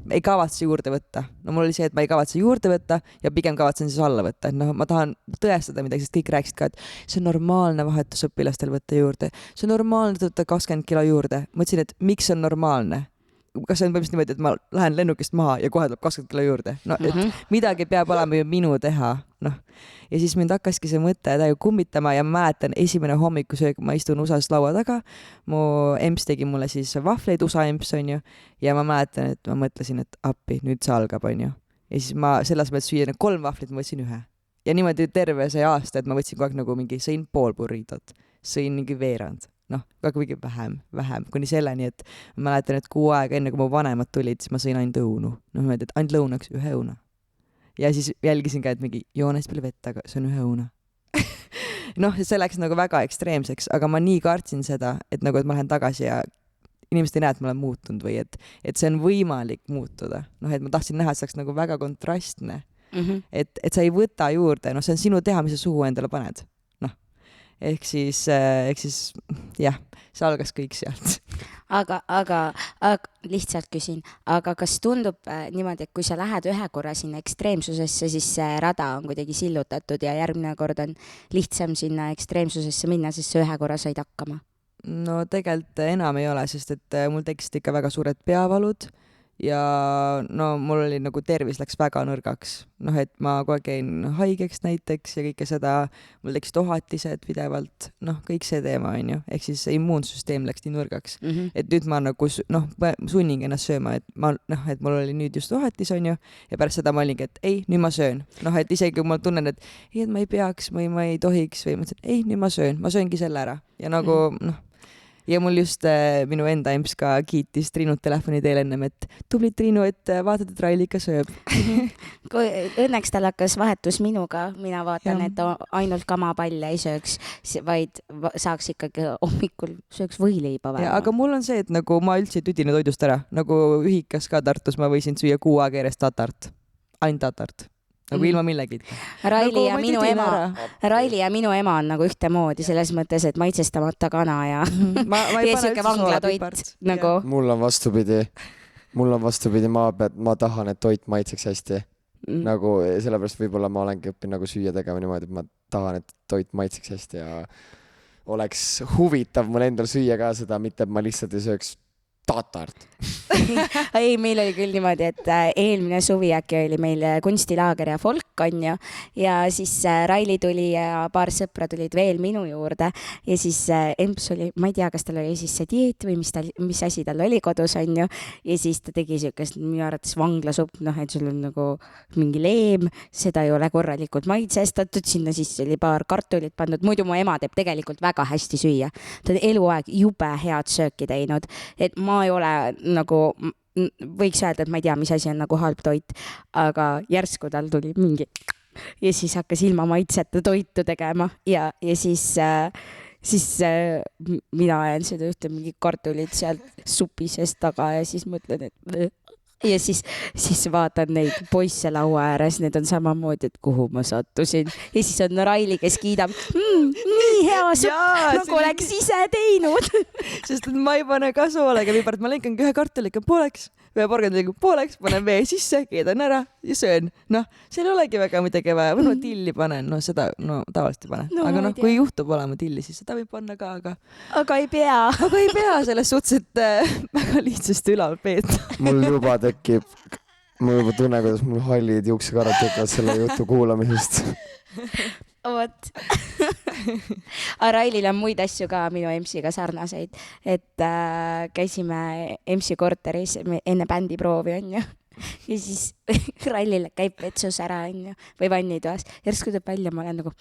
ei kavatse juurde võtta. No mul oli see, et ma ei kavatse juurde võtta ja pigem kavatsen siis alla võtta. Et ma tahan tõestada midagi, sest kõik rääkisid ka, et see on normaalne vahetusõpilastel võtta juurde. See on normaalne võtta 20 kilo juurde. Mõtlesin, et miks on normaalne? Kas see on põhimõtteliselt niimoodi, et ma lähen lennukist maha ja kohe tuleb 20 kilo juurde? No, et midagi peab olema ju minu teha. Ja siis mind hakkaski see mõte täiega kummitama ja ma mäletan esimene hommikusöög, ma istun USA-s laua taga, mu emps tegi mulle siis vahvleid, USA emps on ju, ja ma mäletan, et ma mõtlesin, et appi, nüüd see algab on ju. Ja siis ma selles mõttes süüa 3 vahvlit, ma võtsin 1. Ja niimoodi terve see aasta, et ma võtsin kogu aeg nagu mingi, sõin pool burritot, sõin mingi veerand. Väga mingi vähem, kuni selleni, et ma mäletan, et 6 aega enne, kui mu vanemad tulid, siis ma sõin ainult õunu. Et ainult lõunaks 1 õuna. Ja siis jälgisin ka, et mingi joones palju vett, aga see on 1 õuna. See läks nagu väga ekstreemseks, aga ma nii kartsin seda, et nagu, et ma lähen tagasi ja inimesed ei näe, et ma olen muutunud või et see on võimalik muutuda. Et ma tahtsin näha, et see oleks nagu väga kontrastne. Et sa ei võta juurde, see on sinu teha, mis sa suhu endale paned. Ehk siis jah, see algas kõik sealt. Aga lihtsalt küsin, aga kas tundub niimoodi, et kui sa lähed ühe korra sinna ekstreemsusesse, siis see rada on kuidagi sillutatud ja järgmine kord on lihtsam sinna ekstreemsusesse minna, sest sa ühe korra said hakkama? No tegelikult enam ei ole, sest et mul tekkisid ikka väga suured peavalud ja mul oli nagu tervis läks väga nõrgaks. Et ma kogu aeg jäin haigeks näiteks ja kõike seda, mul tekkisid ohatised pidevalt, kõik see teema on ju, ehk siis immuunsüsteem läks nii nõrgaks. Et nüüd ma nagu sunningi ennast sööma, et mul oli nüüd just ohatis on ju ja pärast seda ma olingi, et ei, nüüd ma söön. Et isegi kui ma tunnen, et ma ei peaks või ma ei tohiks või mõtlesin, ei, nüüd ma sööngi selle ära ja nagu ja mul just minu enda emps ka kiitis Triinut telefoni teel ennem, et tubli Triinu, et vaatad, et Raili ikka sööb. Õnneks tal hakkas vahetus minuga, mina vaatan, et ainult kamapalle ei sööks, vaid saaks ikkagi hommikul sööks võileiba vähemalt. Aga mul on see, et nagu ma üldse ei tüdine toidust ära, nagu ühikas ka Tartus ma võisin süüa 6 aega järjest tatart, ainult tatart. Nagu ilma millegi. Raili ja minu ema on nagu ühtemoodi selles mõttes, et maitsestamata kana ja siuke vanglatoit nagu. Mul on vastupidi, ma tahan, et toit maitseks hästi. Nagu sellepärast võib-olla ma olengi õppinud nagu süüa tegema niimoodi, et ma tahan, et toit maitseks hästi ja oleks huvitav mul endal süüa ka seda, mitte et ma lihtsalt ei sööks tatart. Ei, meil oli küll niimoodi, et eelmine suvi äkki oli meil kunstilaager ja folk on ju ja siis Raili tuli ja paar sõpra tulid veel minu juurde ja siis emps oli, ma ei tea, kas tal oli siis see dieet või mis asi tal oli kodus on ju ja siis ta tegi siukest minu arvates vanglasupp, et sul on nagu mingi leem, seda ei ole korralikult maitsestatud, sinna sisse oli paar kartulit pandud, muidu mu ema teeb tegelikult väga hästi süüa, ta on eluaeg jube head sööki teinud, et ma ei ole nagu, võiks öelda, et ma ei tea, mis asi on nagu halb toit, aga järsku tal tuli mingi ja siis hakkas ilma maitseta toitu tegema ja siis mina ajan seda ühte mingi kartulit sealt supi seest taga ja siis mõtlen, et ja siis vaatan neid poisse laua ääres, need on samamoodi, et kuhu ma sattusin ja siis on Raili, kes kiidab nii hea supp, nagu oleks ise teinud. Sest et ma ei pane ka soolega viipart, ma lõikan 1 kartuliga pooleks, 1 porgandiga pooleks, panen vee sisse, keedan ära ja söön. Seal ei olegi väga midagi vaja, või ma tilli panen, seda tavaliselt ei pane. Aga kui juhtub olema tilli, siis seda võib panna ka, aga ei pea. Aga ei pea selles suhtes, et väga lihtsasti ülal peeta. Mul juba tekib, ma juba tunnen, kuidas mul hallid juuksekarvad tekivad selle jutu kuulamisest. Vot. Railil on muid asju ka minu emsiga sarnaseid, et käisime emsi korteris enne bändiproovi on ju ja siis Railil käib vetsus ära on ju või vannitoas, järsku tuleb välja, ma olen nagu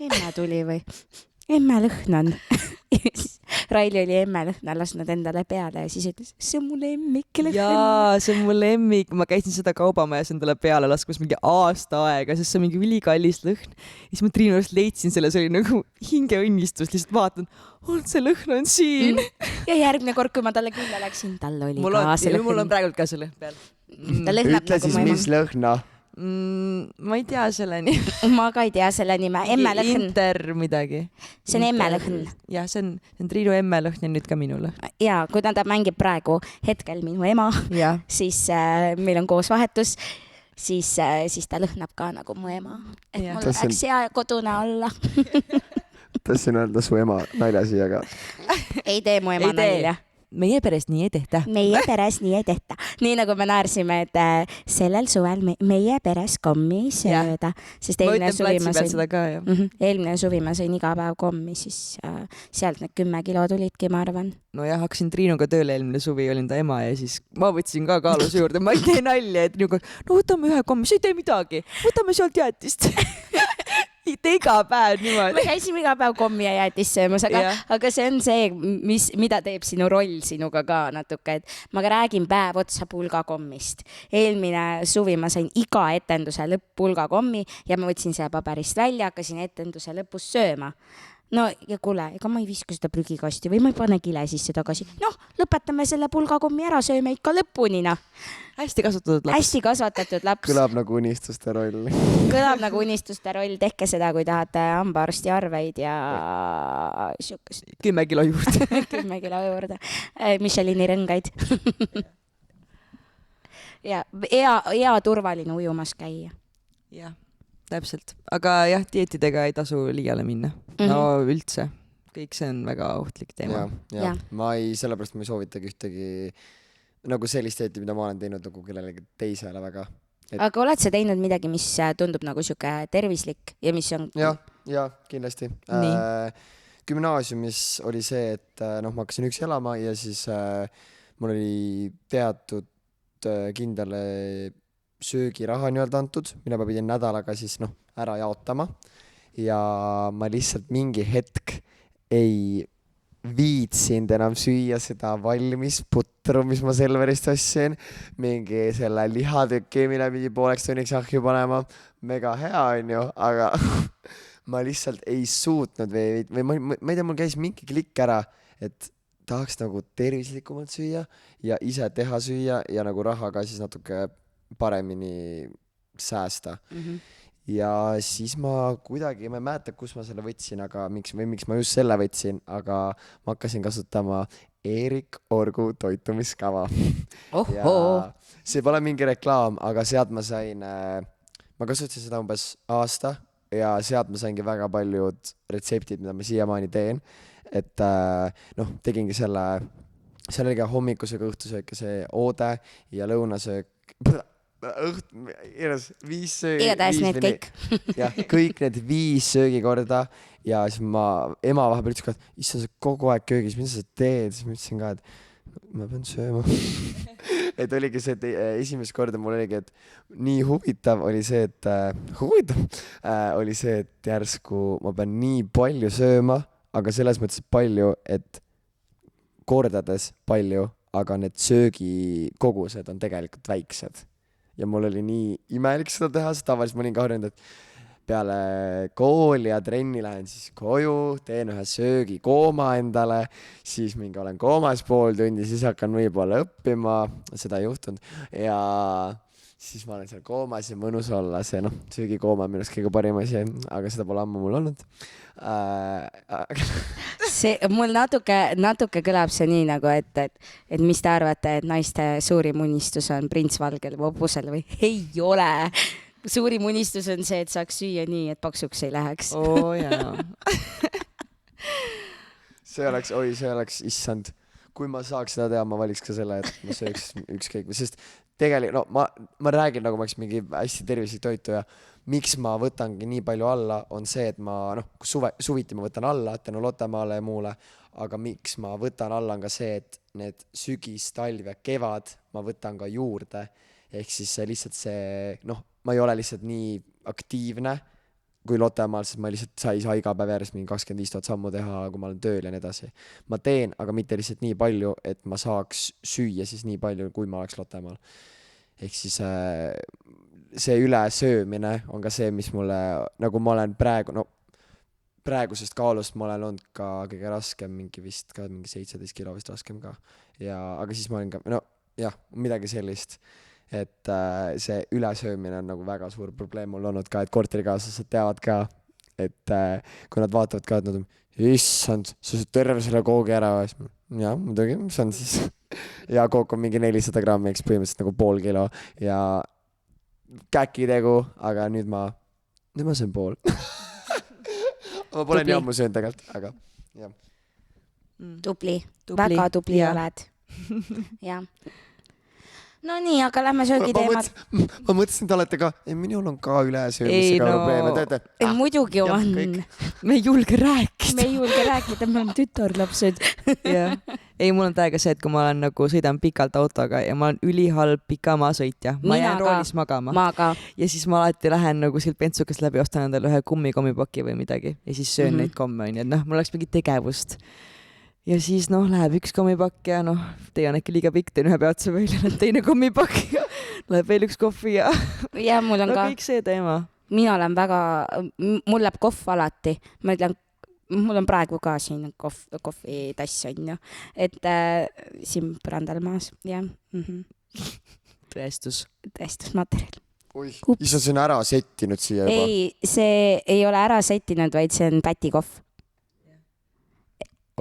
emme tuli või emme lõhn on. Raili oli emme lõhna lasknud endale peale ja siis ütles, see on mu lemmik lõhn. Jaa, see on mu lemmik. Ma käisin seda kaubamajas endale peale laskmas mingi aasta aega, sest see on mingi ülikallis lõhn. Ja siis ma Triinust leidsin selle, see oli nagu hingeõnnistus, lihtsalt vaatan, see lõhn on siin. ja järgmine kord, kui ma talle külla läksin, tal oli ka see mul on lõhn. praegult ka see lõhn peal. Ta lõhnab ütle nagu siis, mu mis lõhna. Ma ei tea selle nime. ema. Ma ka ei tea selle nime. Emmelõhn. Inter midagi. See on emmelõhn. jah, see on Triinu emmelõhn ja nüüd ka minu lõhn. Ja kui ta mängib praegu hetkel minu ema, jah, siis meil on koos vahetus, siis ta lõhnab ka nagu mu ema. Et Jah. mul Tas on- läks hea kodune olla. tahtsin öelda su ema nalja siia ka. Ei tee mu ema Ei tee. nalja. meie peres nii ei tehta. Meie peres nii ei tehta. Nii nagu me naersime, et sellel suvel meie peres kommi ei sööda. Sest ma eelmine ütlen suvi platsi ma peal sõin, seda ka, jah. eelmine suvi ma sõin iga päev kommi, siis sealt need 10 kilo tulidki, ma arvan. nojah, hakkasin Triinuga tööle eelmine suvi, olin ta ema ja siis ma võtsin ka kaaluse juurde, ma ei tee nalja, et Triinuga, no võtame ühe kommi, see ei tee midagi, võtame sealt jäätist. iga päev Me niimoodi. käisime iga päev kommi ja jäätist söömas, Jah. aga see on see, mida teeb sinu roll sinuga ka natuke, et ma ka räägin päev otsa pulgakommist. Eelmine suvi ma sain iga etenduse lõpp pulgakommi ja ma võtsin selle paberist välja, hakkasin etenduse lõpus sööma. No ja kuule, ega ma ei viska seda prügikasti või ma ei pane kile sisse tagasi. Noh, lõpetame selle pulgakommi ära, sööme ikka lõpuni, noh. hästi kasvatatud laps. Hästi kasvatatud laps. kõlab nagu unistuste roll. Kõlab nagu unistuste roll. Tehke seda, kui tahate hambaarsti arveid ja siukest 10 kilo juurde. 10 kilo juurde. Michelini rõngaid. ja hea turvaline ujumas käia. jah, täpselt. aga jah, dieetidega ei tasu liiale minna. No üldse. Kõik see on väga ohtlik teema. ja ma ei, sellepärast ma ei soovitagi ühtegi nagu sellist dieeti, mida ma olen teinud nagu kellelegi teisele väga. Aga oled sa teinud midagi, mis tundub nagu siuke tervislik ja mis on... ja kindlasti. Nii. Gümnaasiumis oli see, et noh, ma hakkasin üksi elama ja siis mul oli teatud kindel söögiraha nii-öelda antud, mida ma pidin nädalaga siis noh, ära jaotama. Ja ma lihtsalt mingi hetk ei viitsinud enam süüa seda valmis putru, mis ma Selverist ostsin. Mingi selle lihatüki, mille pidi pooleks tunniks ahju panema. Mega hea on ju, aga ma lihtsalt ei suutnud või ma ei tea, mul käis mingi klikk ära, et tahaks nagu tervislikumalt süüa ja ise teha süüa ja nagu rahaga siis natuke paremini säästa. Ja siis ma kuidagi, ma ei mäleta, kus ma selle võtsin, aga miks ma just selle võtsin, aga ma hakkasin kasutama Erik Orgu toitumiskava. Ja see pole mingi reklaam, aga sealt ma sain, ma kasutasin seda umbes aasta ja sealt ma saingi väga paljud retseptid, mida ma siiamaani teen. Et noh, tegingi selle oli ka hommikusöög, õhtusöök ja see oode ja lõunasöök. Viis söögi. Igatahes need kõik. jah, kõik need 5 söögikorda ja siis ema vahepeal ütles ka, et issand, sa kogu aeg köögis, mida sa teed? Siis ma ütlesin ka, et ma pean sööma. et oligi see, et esimest korda mul oligi, et nii huvitav oli see, et järsku ma pean nii palju sööma, aga selles mõttes palju, et kordades palju, aga need söögikogused on tegelikult väiksed. Ja mul oli nii imelik seda teha, sest tavaliselt ma olin ka harjunud, et peale kooli ja trenni lähen siis koju, teen ühe söögikooma endale, siis mingi olen koomas pool tundi, siis hakkan võib-olla õppima, seda ei juhtunud. Ja siis ma olen seal koomas ja mõnus olla, see söögikooma on minu arust kõige parim asi, aga seda pole ammu mul olnud. See mul natuke kõlab see nii nagu, et mis te arvate, et naiste suurim unistus on prints valgel hobusel või ei ole. Suurim unistus on see, et saaks süüa nii, et paksuks ei läheks. Jaa. see oleks, issand, kui ma saaks seda teha, ma valiks ka selle, et ma sööks ükskõik, sest tegelikult, ma räägin nagu ma oleks mingi hästi tervislik toitu ja miks ma võtangi nii palju alla, on see, et ma, suviti ma võtan alla tänu Lottemaale ja muule, aga miks ma võtan alla on ka see, et need sügis, talv ja kevad ma võtan ka juurde, ehk siis lihtsalt see, ma ei ole lihtsalt nii aktiivne kui Lottemaal, sest ma lihtsalt sai iga päev järjest mingi 25 000 sammu teha, kui ma olen tööl ja nii edasi. Ma teen, aga mitte lihtsalt nii palju, et ma saaks süüa siis nii palju, kui ma oleks Lottemaal. Ehk siis see ülesöömine on ka see, mis mulle, nagu ma olen praegu, praegusest kaalust ma olen olnud ka kõige raskem, mingi 17 kilo vist raskem ka. Aga siis ma olin ka, no jah, midagi sellist. Et see ülesöömine on nagu väga suur probleem mul olnud ka, et korterikaaslased teavad ka, et kui nad vaatavad ka, et nad on, issand, sa sööd terve selle koogi ära. Jah, muidugi, mis on siis? Ja kook on mingi 400 grammi, eks põhimõtteliselt nagu pool kilo ja käkitegu, aga nüüd ma söön pool. Ma pole nii ammu söönud tegelikult, aga jah. Tubli. Väga tubli ja. oled. Jah. No nii, aga lähme söögiteemad. Ma mõtlesin, et olete ka, minul on ka ülesöömisega probleeme. Muidugi on. Me ei julge rääkida. Me ei julge rääkida, me oleme tütarlapsed. Jah. Ei, mul on täiega see, et kui ma olen nagu sõidan pikalt autoga ja ma olen ülihalb pikamaa sõitja. Ma jään roolis magama. Ma ka. Ja siis ma alati lähen nagu silt pentsukast läbi, ostan endale ühe kommipaki või midagi ja siis söön neid komme. Et mul oleks mingi tegevust. Ja siis läheb üks kommipakk ja teie on äkki liiga pikk, teen ühe peatse veel ja teine kommipakk ja läheb veel üks kohvi ja mul on ka. Kõik see teema. Mina olen väga, mul läheb kohv alati. Ma ütlen, mul on praegu ka siin kohvitass on ju. Et siin põrandal maas, jah. Tõestusmaterjal. Issa, see on ära settinud siia juba. Ei, see ei ole ära settinud, vaid see on pätikohv.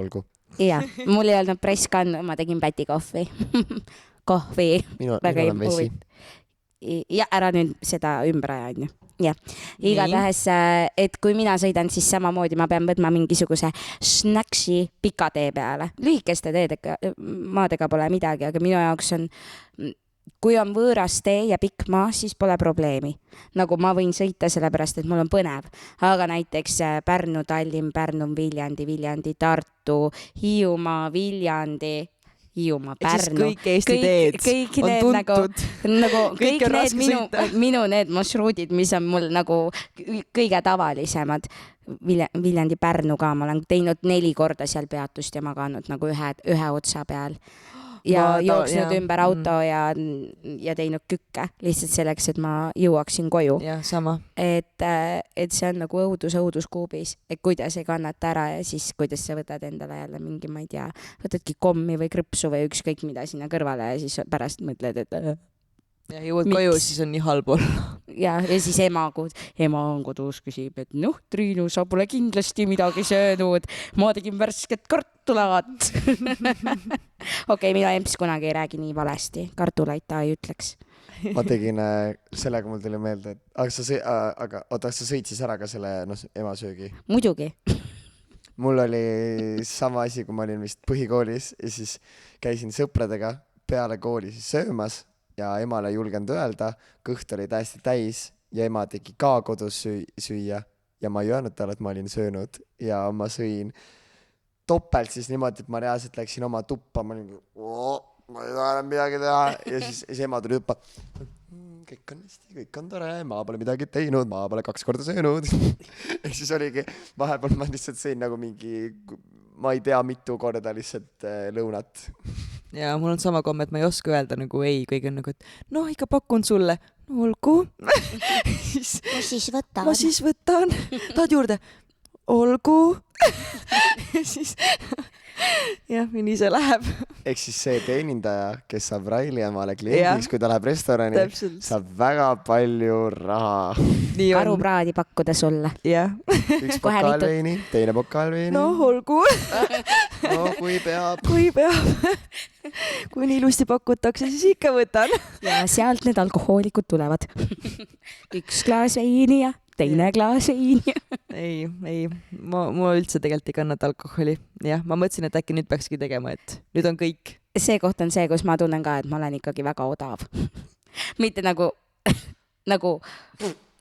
Olgu. Ja, mul ei olnud presskann, ma tegin pätikohvi. Kohvi. Minul on vesi. Ja ära nüüd seda ümber aja, on ju. Ja, igatahes, et kui mina sõidan, siis samamoodi ma pean võtma mingisuguse snaksi pika tee peale. Lühikeste teedega, maadega pole midagi, aga minu jaoks on, kui on võõras tee ja pikk maa, siis pole probleemi. Nagu ma võin sõita sellepärast, et mul on põnev. Aga näiteks Pärnu, Tallinn, Pärnu, Viljandi, Tartu, Hiiumaa, Viljandi, Hiiumaa, Pärnu. Kõik Eesti teed kõik on need tuntud. Kõik need minu need marsruudid, mis on mul nagu kõige tavalisemad. Viljandi, Pärnu ka, ma olen teinud 4 korda seal peatust ja maganud nagu ühe otsa peal. Ja jooksnud ümber auto ja teinud kükke lihtsalt selleks, et ma jõuaksin koju. Ja, sama. Et see on nagu õuduskuubis, et kuidas ei kannata ära ja siis kuidas sa võtad endale jälle mingi, ma ei tea, võtadki kommi või krõpsu või ükskõik mida sinna kõrvale ja siis pärast mõtled, et ja jõuad koju, siis on nii halb olla. Ja siis ema on kodus küsib, et Triinu, sa pole kindlasti midagi söönud. Ma tegin värsket kartulat. Okei, mina emps kunagi ei räägi nii valesti. Kartulaid ta ei ütleks. Ma tegin, sellega mul tuli meelde, et sa sõitsis ära ka selle emasöögi? Muidugi. Mul oli sama asi, kui ma olin vist põhikoolis ja siis käisin sõpradega peale kooli siis söömas. Ja emale ei julgenud öelda, kõht oli täiesti täis ja ema tegi ka kodus süüa ja ma ei öelnud talle, et ma olin söönud ja ma sõin topelt siis niimoodi, et ma reaalselt läksin oma tuppa, ma olin, ma ei taha midagi teha ja siis ema tuli tuppa. Kõik on hästi, kõik on tore, ma pole midagi teinud, ma pole 2 korda söönud. Ja siis oligi, vahepeal ma lihtsalt sõin nagu mingi, ma ei tea mitu korda lihtsalt lõunat. Ja mul on sama komme, et ma ei oska öelda nagu ei, kõik on nagu, et ikka pakun sulle. No olgu. Ma siis võtan. Tahad juurde? Olgu. Siis jah, nii see läheb. Ehk siis see teenindaja, kes saab Raili emale kliendiks, kui ta läheb restorani, saab väga palju raha. Karupraadi pakkuda sulle. Jah. Üks pokaal veini, teine pokaal veini. No olgu. No kui peab. Kui nii ilusti pakutakse, siis ikka võtan. Ja sealt need alkohoolikud tulevad. 1 klaas veini ja teine klaas veini. Ei, ma üldse tegelikult ei kannata alkoholi. Jah, ma mõtlesin, et äkki nüüd peakski tegema, et nüüd on kõik. See koht on see, kus ma tunnen ka, et ma olen ikkagi väga odav. Mitte nagu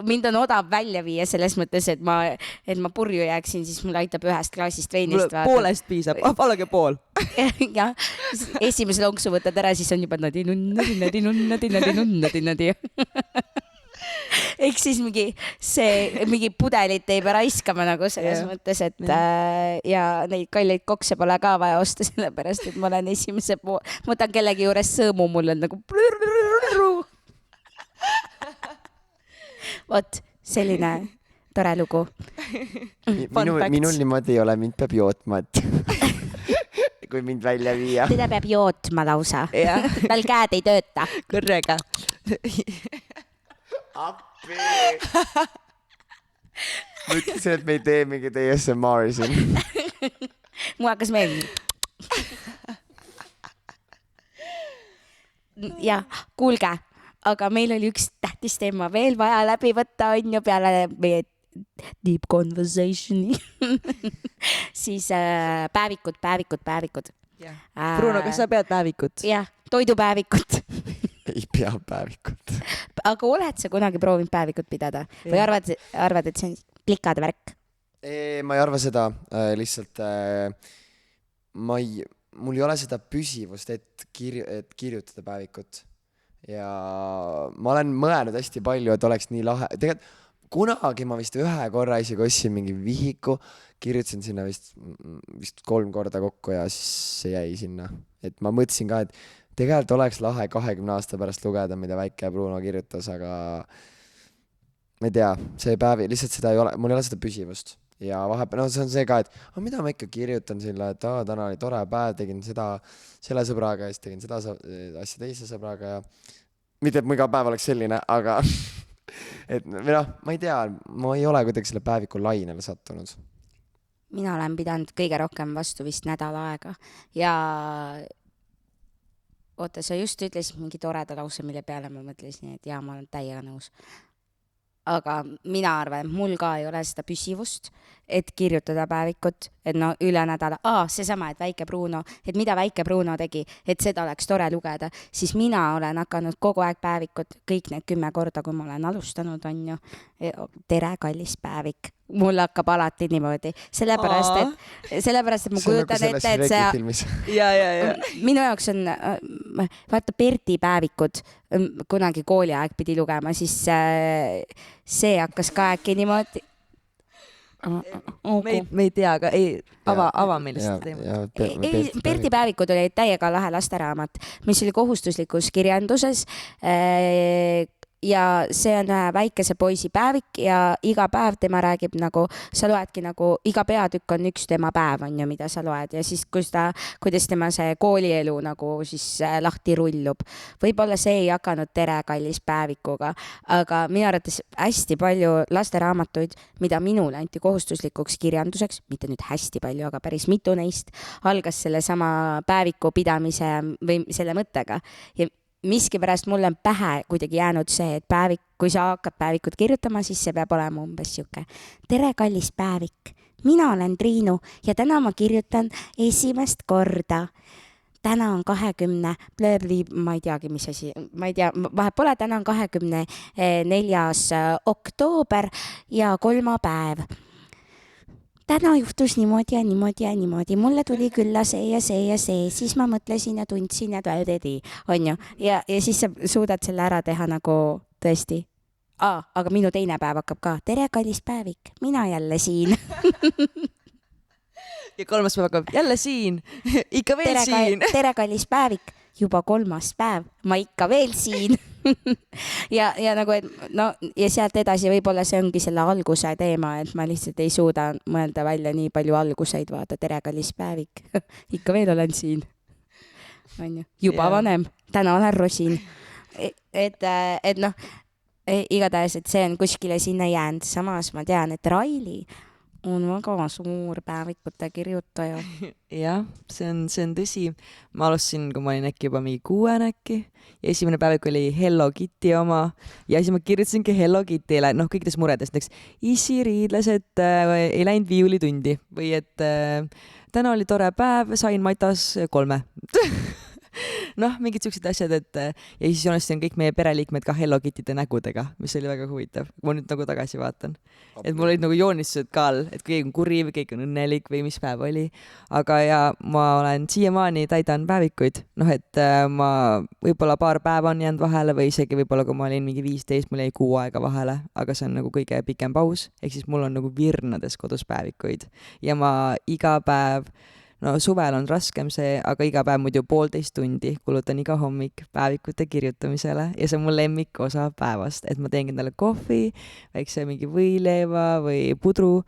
mind on odav välja viia selles mõttes, et ma purju jääksin, siis mulle aitab 1 klaasist veinist. Poolest piisab, palage pool. Ja esimese lonksu võtad ära, siis on juba nadi. Ehk siis mingi pudelit ei pea raiskama nagu selles mõttes, et ja neid kalleid kokse pole ka vaja osta, sellepärast, et ma olen esimese ma võtan kellegi juures sõõmu, mul on nagu vot, selline tore lugu. Fun facts. minul niimoodi ei ole, mind peab jootma, et kui mind välja viia. teda peab jootma lausa. Jah. tal käed ei tööta. korraga. appi! ma ütlesin, et me ei tee mingit ASMR-i siin. mul hakkas meeldima. jah, kuulge, aga meil oli üks tähtis teema veel vaja läbi võtta, on ju, peale meie deep conversationi. siis päevikud. Bruno, kas sa pead päevikut? jah, toidupäevikut. ei pea päevikut. aga oled sa kunagi proovinud päevikut pidada või arvad, et see on plikade värk? Ma ei arva seda, lihtsalt mul ei ole seda püsivust, et kirjutada päevikut. Ja ma olen mõelnud hästi palju, et oleks nii lahe. Tegelikult kunagi ma vist ühe korra isegi ostsin mingi vihiku, kirjutasin sinna vist 3 korda kokku ja siis see jäi sinna. Et ma mõtlesin ka, et tegelikult oleks lahe 20 aasta pärast lugeda, mida väike Bruno kirjutas, aga ma ei tea, see päevi, lihtsalt seda ei ole, mul ei ole seda püsivust. Ja vahepeal, see on see ka, et mida ma ikka kirjutan sille, et täna oli tore päev, tegin seda selle sõbraga ja siis tegin seda asja teise sõbraga ja mitte, et mu iga päev oleks selline, aga et ma ei tea, ma ei ole kuidagi selle päeviku lainele sattunud. mina olen pidanud kõige rohkem vastu vist nädal aega ja oota, sa just ütlesid mingi toreda lause, mille peale ma mõtlesin, et jaa, ma olen täiega nõus. Aga mina arvan, et mul ka ei ole seda püsivust, et kirjutada päevikut, et üle nädala, seesama, et väike Bruno, et mida väike Bruno tegi, et seda oleks tore lugeda, siis mina olen hakanud kogu aeg päevikut, kõik need 10 korda, kui ma olen alustanud, on ju, tere, kallis päevik. Mul hakkab alati niimoodi, sellepärast, et ma kujutan ette, et see ja. minu jaoks on, vaata Berti päevikud, kunagi kooliaeg pidi lugema, siis see hakkas ka äkki niimoodi. Me ei tea, aga ava meile seda teemat. Berti päevikud oli täiega lahe lasteraamat, mis oli kohustuslikus kirjanduses ja see on väikese poisi päevik ja iga päev tema räägib sa loedki iga peatükk on üks tema päev, on ju, mida sa loed ja siis kuidas tema see koolielu siis lahti rullub. Võib-olla see ei hakanud tere kallis päevikuga, aga minu arvates hästi palju lasteraamatuid, mida minule anti kohustuslikuks kirjanduseks, mitte nüüd hästi palju, aga päris mitu neist, algas selle sama päeviku pidamise või selle mõttega ja miskipärast mulle on pähe kuidagi jäänud see, et kui sa hakkad päevikut kirjutama, siis see peab olema umbes siuke. Tere, kallis päevik. Mina olen Triinu ja täna ma kirjutan esimest korda. Täna on 20, ma ei teagi, mis asi, ma ei tea, vahet pole, täna on 24. oktoober ja kolmapäev. Täna juhtus niimoodi ja niimoodi ja niimoodi. Mulle tuli külla see ja see ja see. Siis ma mõtlesin ja tundsin ja on ju. Ja siis sa suudad selle ära teha tõesti. Aga minu teine päev hakkab ka. Tere, kallis päevik. Mina jälle siin. ja kolmas päev hakkab jälle siin. Ikka veel siin. Tere, kallis päevik. Juba 3. päev. Ma ikka veel siin. ja sealt edasi võib-olla see ongi selle alguse teema, et ma lihtsalt ei suuda mõelda välja nii palju alguseid, vaata, tere, kallis päevik. Ikka veel olen siin. On ju, juba vanem. Täna olen rosin. Igatahes, et see on kuskile sinna jäänud. Samas ma tean, et Raili on väga suur päevikute kirjutaja. jah, see on tõsi. Ma alustasin, kui ma olin äkki juba mingi 6 äkki ja esimene päevik oli Hello Kitty oma ja siis ma kirjutasingi Hello Kitty'le, kõikidest muredest, näiteks issi riidles, et ei läinud viiulitundi või et täna oli tore päev, sain matas 3. mingid siuksed asjad, et ja siis joonistasin kõik meie pereliikmed ka Hello Kitty'de nägudega, mis oli väga huvitav. Ma nüüd tagasi vaatan. Et mul olid joonistused ka all, et keegi on kuri või keegi on õnnelik või mis päev oli. Aga ja ma olen siiamaani täidan päevikuid. Et ma võib-olla paar päeva on jäänud vahele või isegi võib-olla kui ma olin mingi 15, mul jäi 6 aega vahele, aga see on kõige pikem paus. Ehk siis mul on virnades kodus päevikuid ja ma iga päev no suvel on raskem see, aga iga päev muidu 1,5 tundi kulutan iga hommik päevikute kirjutamisele ja see on mu lemmikosa päevast, et ma teengi endale kohvi, väikse mingi võileiva või pudru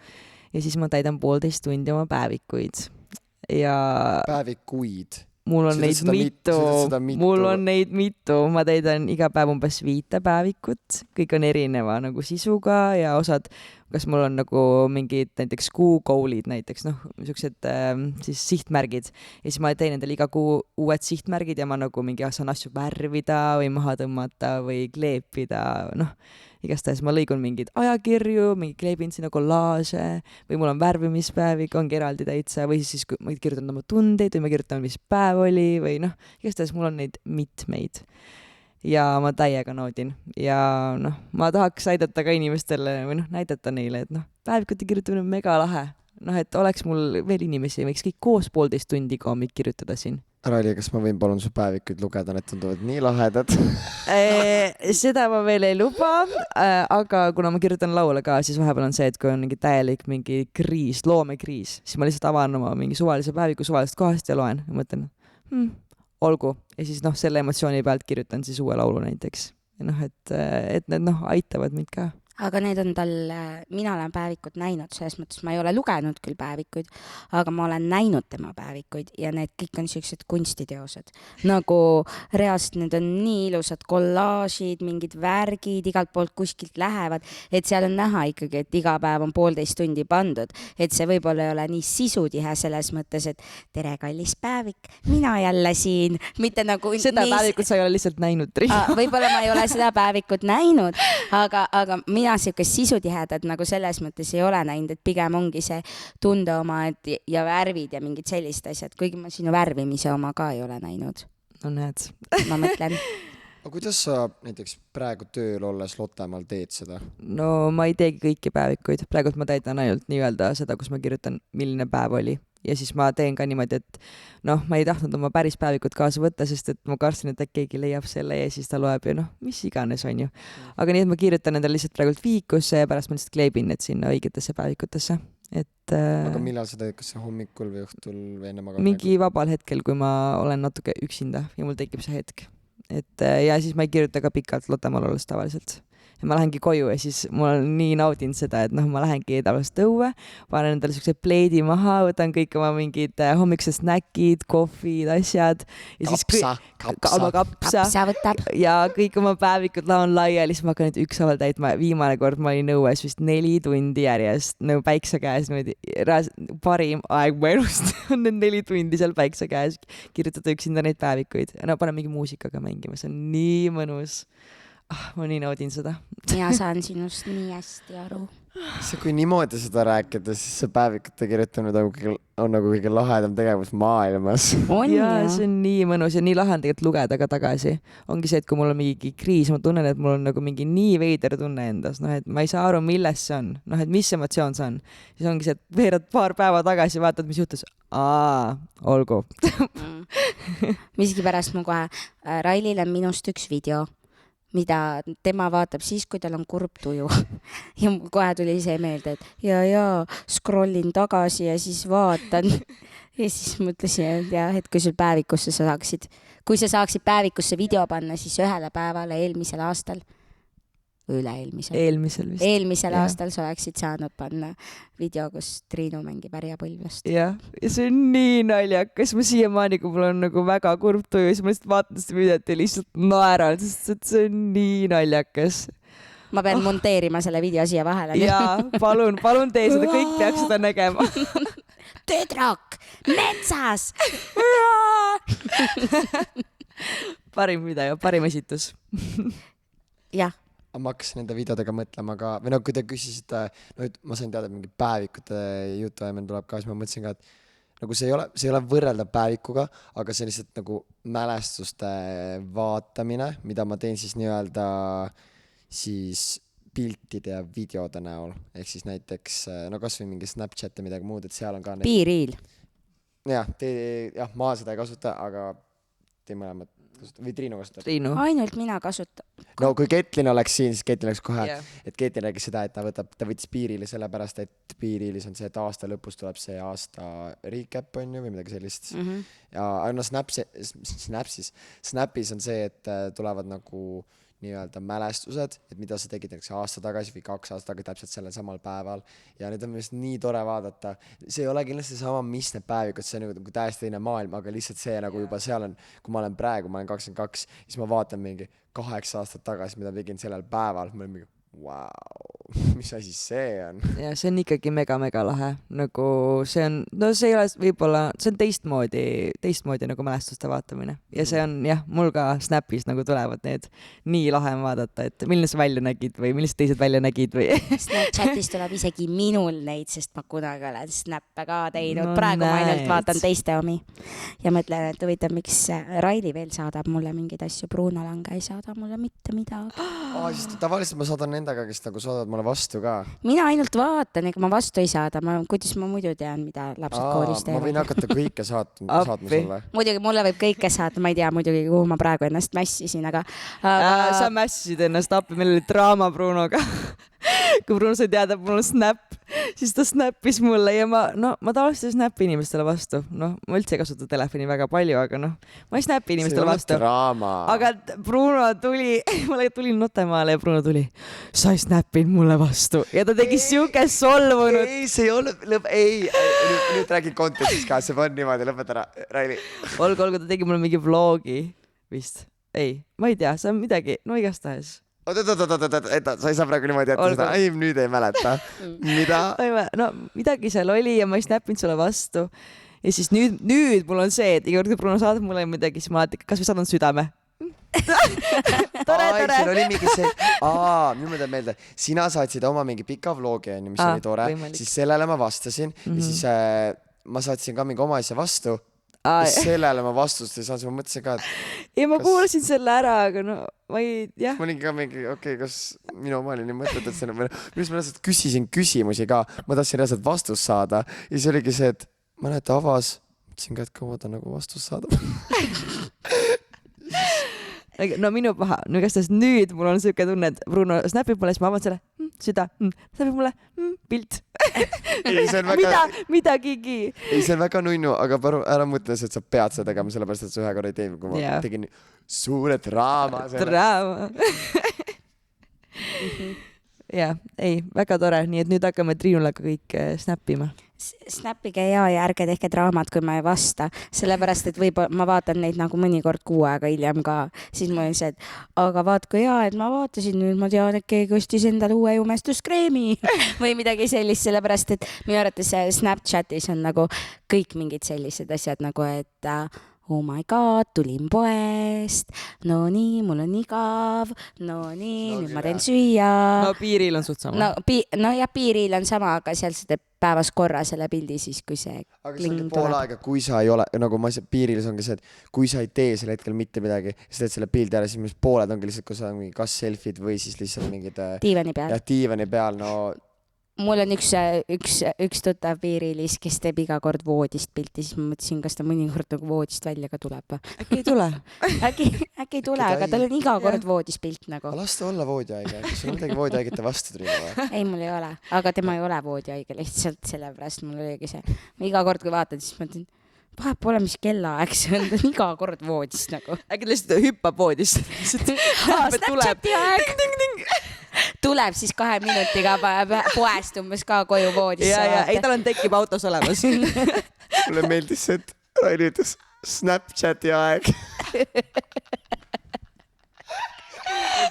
ja siis ma täidan 1,5 tundi oma päevikuid ja päevikuid. mul on Sa neid ütled seda mitu. mul on neid mitu, ma täidan iga päev umbes 5 päevikut, kõik on erineva nagu sisuga ja osad, kas mul on nagu mingid näiteks kuukoolid näiteks, noh, niisugused siis sihtmärgid ja siis ma teen endale iga kuu uued sihtmärgid ja ma nagu mingi saan asju värvida või maha tõmmata või kleepida, noh, igastahes ma lõigun mingeid ajakirju, kleebin sinna kollaaže või mul on värvimispäevik, ongi eraldi täitsa või siis kui ma kirjutan oma tundeid või ma kirjutan, mis päev oli või noh, igastahes mul on neid mitmeid ja ma täiega naudin ja noh, ma tahaks aidata ka inimestele või noh, näidata neile, et noh, päevikute kirjutamine on mega lahe, noh, et oleks mul veel inimesi, võiks kõik koos 1,5 tundi iga hommik kirjutada siin. Raili, kas ma võin palun su päevikuid lugeda, need tunduvad nii lahedad? Seda ma veel ei luba, aga kuna ma kirjutan laule ka, siis vahepeal on see, et kui on mingi kriis, loomekriis, siis ma lihtsalt avan oma mingi suvalise päeviku suvalisest kohast ja loen ja mõtlen, olgu. Ja siis noh, selle emotsiooni pealt kirjutan siis uue laulu näiteks. Ja noh, et need noh, aitavad mind ka. Aga need on tal, mina olen päevikut näinud, selles mõttes ma ei ole lugenud küll päevikuid, aga ma olen näinud tema päevikuid ja need kõik on sellised kunstiteosed. Nagu reaalselt need on nii ilusad kollaažid, mingid värgid, igalt poolt kuskilt lähevad, et seal on näha ikkagi, et iga päev on 1,5 tundi pandud, et see võib-olla ei ole nii sisutihe selles mõttes, et tere, kallis päevik, mina jälle siin, mitte nagu seda päevikut sa ei ole lihtsalt näinud, Triinu. Võib-olla ma ei ole seda päevikut näinud, aga mina siukest sisutihedat nagu selles mõttes ei ole näinud, et pigem ongi see tunde oma ja värvid ja mingid sellist asjad, kuigi ma sinu värvimise oma ka ei ole näinud. No näed. Ma mõtlen. Aga kuidas sa näiteks praegu tööl olles Lottemaal teed seda? No ma ei teegi kõiki päevikuid, praegult ma täidan ainult nii-öelda seda, kus ma kirjutan, milline päev oli. Ja siis ma teen ka niimoodi, et noh, ma ei tahtnud oma päris päevikut kaasa võtta, sest et ma kartsin, et keegi leiab selle ja siis ta loeb ja noh, mis iganes on ju. Aga nii, et ma kirjutan endale lihtsalt praegult viikusse ja pärast ma lihtsalt kleebin need sinna õigetesse päevikutesse. Aga millal sa teed, kas see hommikul või õhtul või enne magamist? Mingi vabal hetkel, kui ma olen natuke üksinda ja mul tekib see hetk. Ja siis ma ei kirjuta ka pikalt Lottemaal olles tavaliselt. Ja ma lähengi koju ja siis mul nii naudinud seda, et noh, ma lähengi tavaliselt õue, panen endale siukse pleedi maha, võtan kõik oma mingid hommiksed snäkid, kohvid, asjad. Kapsa võtab. Ja kõik oma päevikud laon laiali, siis ma hakkan nüüd ükshaaval täitma. Viimane kord ma olin õues vist 4 tundi järjest, nagu päikse käes, parim aeg mu elust on need 4 tundi seal päikse käes, kirjutada üksinda neid päevikuid. No panen mingi muusikaga mängima, see on nii mõnus. Ma nii naudin seda. Mina saan sinust nii hästi aru. Kui niimoodi seda rääkida, siis see päevikute kirjutamine on nagu kõige lahedam tegevus maailmas. Ja see on nii mõnus ja nii lahe on tegelikult lugeda ka tagasi. Ongi see, et kui mul on mingi kriis, ma tunnen, et mul on nagu mingi nii veider tunne endas, noh, et ma ei saa aru, milles see on, noh, et mis emotsioon see on. Siis ongi see, et veerad paar päeva tagasi, vaatad, mis juhtus. Olgu. Miskipärast mu kohe Railil on minust üks video, mida tema vaatab siis, kui tal on kurb tuju. Ja mul kohe tuli see meelde, et ja scrollin tagasi ja siis vaatan. Ja siis mõtlesin, et kui sul päevikusse kui sa saaksid päevikusse video panna, siis ühele päevale eelmisel aastal või üle-eelmisel aastal sa oleksid saanud panna video, kus Triinu mängib Härjapõlvest. Ja see on nii naljakas. Ma siiamaani, kui mul on nagu väga kurb tuju, siis ma lihtsalt vaatan seda videot ja lihtsalt naeran, sest see on nii naljakas. Ma pean monteerima selle video siia vahele. Jaa, palun tee seda, kõik peaks seda nägema. Tüdruk, metsas! Parim video, parim esitus. Jah. Ma hakkasin nende videodega mõtlema ka, või no kui te küsisite, no ma sain teada mingi päevikute jutu ja meil tuleb ka, siis ma mõtlesin ka, et nagu see ei ole võrreldav päevikuga, aga see on lihtsalt nagu mälestuste vaatamine, mida ma teen siis nii-öelda siis piltide ja videode näol. Ehk siis näiteks, no kas või mingi Snapchat ja midagi muud, et seal on ka Piiriil. Jah, ma seda ei kasuta, aga tee mõlemad. või Triinu kasutab? Triinu. ainult mina kasutan. No kui Ketlin oleks siin, siis Ketlin oleks kohe Jah. et Ketlin rääkis seda, et ta võttis piirili sellepärast, et piirilis on see, et aasta lõpus tuleb see aasta recap on ju või midagi sellist ja no Snapis on see, et tulevad nagu nii-öelda mälestused, et mida sa tegid näiteks aasta tagasi või 2 aastat tagasi täpselt sellel samal päeval ja need on minu arust nii tore vaadata. See ei ole kindlasti sama, mis need päevikud, see on nagu täiesti teine maailm, aga lihtsalt see nagu juba seal on, kui ma olen praegu, ma olen 22, siis ma vaatan mingi 8 aastat tagasi, mida tegin sellel päeval, ma olen mingi mis asi see on? Ja see on ikkagi mega lahe, nagu see on, no see ei ole võib-olla, see on teistmoodi nagu mälestuste vaatamine ja see on jah, mul ka Snapis nagu tulevad need nii lahe on vaadata, et milline sa välja nägid või millised teised välja nägid või Snapchatis tuleb isegi minul neid, sest ma kunagi olen Snappe ka teinud, No praegu ma ainult näed. vaatan teiste omi ja mõtlen, et huvitav, miks Raili veel saadab mulle mingeid asju, Bruno Lange ei saada mulle mitte midagi. Siis tavaliselt ma saadan nendega, kes nagu saadavad mulle vastu ka. Mina ainult vaatan, ega ma vastu ei saada, kuidas ma muidu tean, mida lapsed koolis Ma võin teevad. hakata kõike saatma sulle. Muidugi mulle võib kõike saata, ma ei tea muidugi, kuhu ma praegu ennast mässisin, aga sa mässisid ennast appi, meil oli draama Brunoga kui Bruno sai teada, et mul on Snap, siis ta snappis mulle ja ma tavaliselt ei snappi inimestele vastu, noh, ma üldse ei kasuta telefoni väga palju, aga noh, ma ei snappi inimestele vastu. Aga Bruno tuli, ma tulin Notemaale ja Bruno tuli, sa ei snappinud mulle vastu ja ta tegi siuke solvunud. Ei, see ei olnud, nüüd räägid kontekstis ka, see on niimoodi, lõpeta ära, Raili. Olgu, ta tegi mulle mingi vlogi vist, ei, ma ei tea, see on midagi, no igastahes. Oot, sa ei saa praegu niimoodi jätta seda, ei, nüüd ei mäleta. Mida? No midagi seal oli ja ma ei snappinud sulle vastu. Ja siis nüüd mul on see, et iga kord, kui Bruno saadab mulle midagi, siis ma alati, kas või saadan südame? Tore. Siin oli mingi see, nüüd ma tean meelde, sina saatsid oma mingi pika vlogi, mis oli tore, siis sellele ma vastasin ja siis ma saatsin ka mingi oma asja vastu. Sellele ma vastust ei saanud, ma mõtlesin ka, et ja ma kuulasin selle ära, aga no ma ei, jah. Ma olin ka mingi, kas minu oma oli nii mõtted, et see minu ma lihtsalt küsisin küsimusi ka, ma tahtsin reaalselt vastust saada ja siis oligi see, et ma näed, ta avas, mõtlesin ka, et kaua ta nagu vastust saada. No minu paha, no igastahes nüüd mul on siuke tunne, et Bruno snapib mulle, siis ma avan selle süda, snapib mulle pilt. Midagigi. Ei, see on väga nunnu, aga ära mõtle, et sa pead seda tegema, sellepärast, et sa ühe korra ei teinud, kui ma tegin suure draama. Draama. Ja, ei, väga tore, nii et nüüd hakkame Triinule ka kõik snappima. Snappige ja ärge tehke draamat, kui ma ei vasta, sellepärast, et võib-olla ma vaatan neid nagu mõnikord 6 aega hiljem ka, siis ma olen see, et aga vaat kui hea, et ma vaatasin nüüd, ma tean, et keegi ostis endale uue jumestuskreemi või midagi sellist, sellepärast, et minu arvates Snapchatis on nagu kõik mingid sellised asjad nagu, et oh my god, tulin poest, no nii, mul on igav, no nii, nüüd ma teen süüa. No piiril on suht sama. No ja piiril on sama, aga seal see teeb päevas korra selle pildi siis, kui see aga see ongi pool aega, kui sa ei ole, nagu ma piirilis ongi see, et kui sa ei tee sel hetkel mitte midagi, sa teed selle pildi ära, siis pooled ongi lihtsalt, kui sa mingi kas selfid või siis lihtsalt mingid diivani peal. Ja diivani peal, no mul on üks tuttav piirilis, kes teeb iga kord voodist pilti, siis ma mõtlesin, kas ta mõnikord nagu voodist välja ka tuleb. Äkki ei tule? Äkki ei tule, aga tal on iga kord voodis pilt nagu. Las ta olla voodihaige, kas sul on midagi voodihaigete vastu Triinu või? Ei, mul ei ole, aga tema ei ole voodihaige lihtsalt sellepärast mul oligi see. Ma iga kord, kui vaatad, siis mõtlen, vahet pole, mis kellaaeg see on, ta on iga kord voodis nagu. Äkki lihtsalt hüppab voodist. Snapchati aeg. Tuleb siis 2 minutiga poest umbes ka koju voodisse. Ja, ei, tal on tekib autos olemas. Mulle meeldis see, et Raili ütles Snapchati aeg.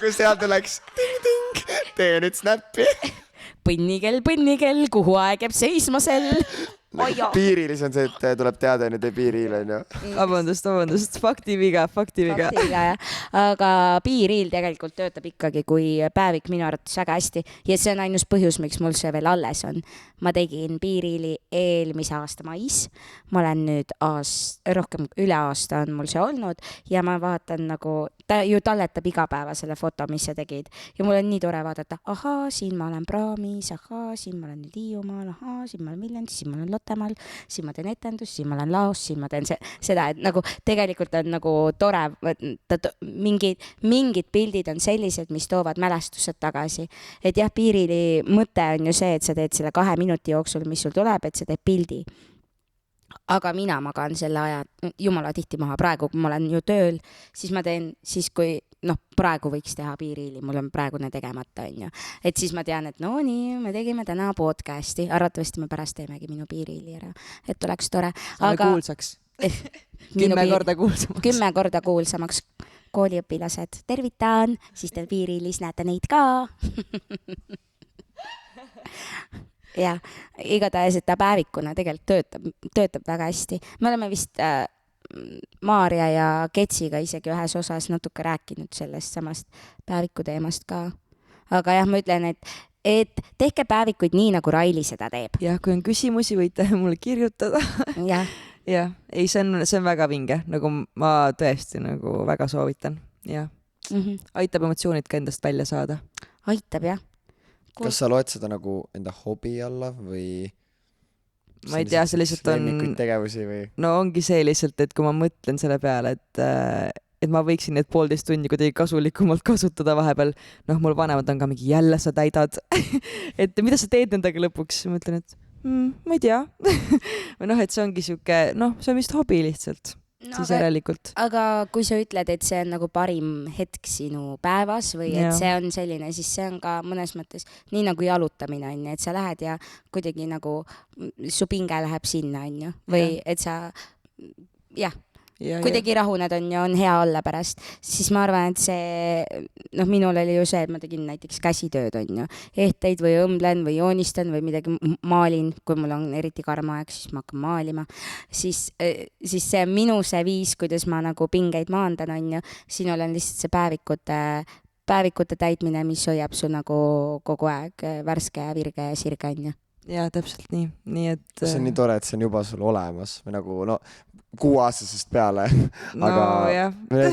Kui seal tuleks ting-ting, tee nüüd snappi. Põnnikell, kuhu aeg jääb seisma sel? Piirilis on see, et tuleb teada, nüüd ei piiril on ju. Vabandust, faktiviga. Aga piiril tegelikult töötab ikkagi kui päevik minu arvates väga hästi ja see on ainus põhjus, miks mul see veel alles on. Ma tegin piirili eelmise aasta mais, ma olen nüüd rohkem üle aasta on mul see olnud ja ma vaatan nagu, ta ju talletab iga päeva selle foto, mis sa tegid ja mul on nii tore vaadata, ahaa, siin ma olen Praamis, ahaa, siin ma olen nüüd Hiiumaal, ahaa, siin ma olen Viljandis, siin ma olen Lottemaal, siin ma teen etendust, siin ma olen laos, siin ma teen seda, et nagu tegelikult on nagu tore, mingid pildid on sellised, mis toovad mälestused tagasi. Et jah, Piirili mõte on ju see, et sa teed selle 2 minuti jooksul, mis sul tuleb, et sa teed pildi. Aga mina magan selle aja jumala tihti maha. Praegu, kui ma olen ju tööl, siis ma teen siis, kui praegu võiks teha Piirili, mul on praegune tegemata, on ju. Et siis ma tean, et no nii, me tegime täna podcasti, arvatavasti me pärast teemegi minu Piirili ära, et oleks tore. Aga kuulsaks. 10 korda kuulsamaks. 10 korda kuulsamaks. Kooliõpilased, tervitan, siis teil Piirilis näete neid ka. Ja igatahes, et ta päevikuna tegelikult töötab väga hästi. Me oleme vist Maarja ja Ketsiga isegi ühes osas natuke rääkinud sellest samast päeviku teemast ka. Aga jah, ma ütlen, et tehke päevikuid nii, nagu Raili seda teeb. Jah, kui on küsimusi, võite mulle kirjutada. Jah. Jah, ei, see on väga vinge, nagu ma tõesti nagu väga soovitan. Jah. Aitab emotsioonid ka endast välja saada. Aitab, jah. Kas sa loed seda nagu enda hobi alla või ma ei tea, see lihtsalt on tegevusi või? No ongi see lihtsalt, et kui ma mõtlen selle peale, et ma võiksin need 1,5 tundi kuidagi kasulikumalt kasutada vahepeal, mul vanemad on ka mingi jälle sa täidad et mida sa teed endaga lõpuks, ma ütlen, et ma ei tea või et see ongi siuke, see on vist hobi lihtsalt. Siis järelikult. Aga kui sa ütled, et see on nagu parim hetk sinu päevas või et see on selline, siis see on ka mõnes mõttes nii nagu jalutamine on ju, et sa lähed ja kuidagi nagu su pinge läheb sinna on ju, või et sa kuidagi rahuned on ja on hea olla pärast, siis ma arvan, et see minul oli ju see, et ma tegin näiteks käsitööd on ju, ehteid või õmblen või joonistan või midagi maalin, kui mul on eriti karm aeg, siis ma hakkan maalima, siis see on minu see viis, kuidas ma nagu pingeid maandan on ju, sinul on lihtsalt see päevikute täitmine, mis hoiab su nagu kogu aeg värske ja virge ja sirge on ju. Jaa, täpselt nii et... See on nii tore, et see on juba sul olemas või nagu 6-aastasest peale aga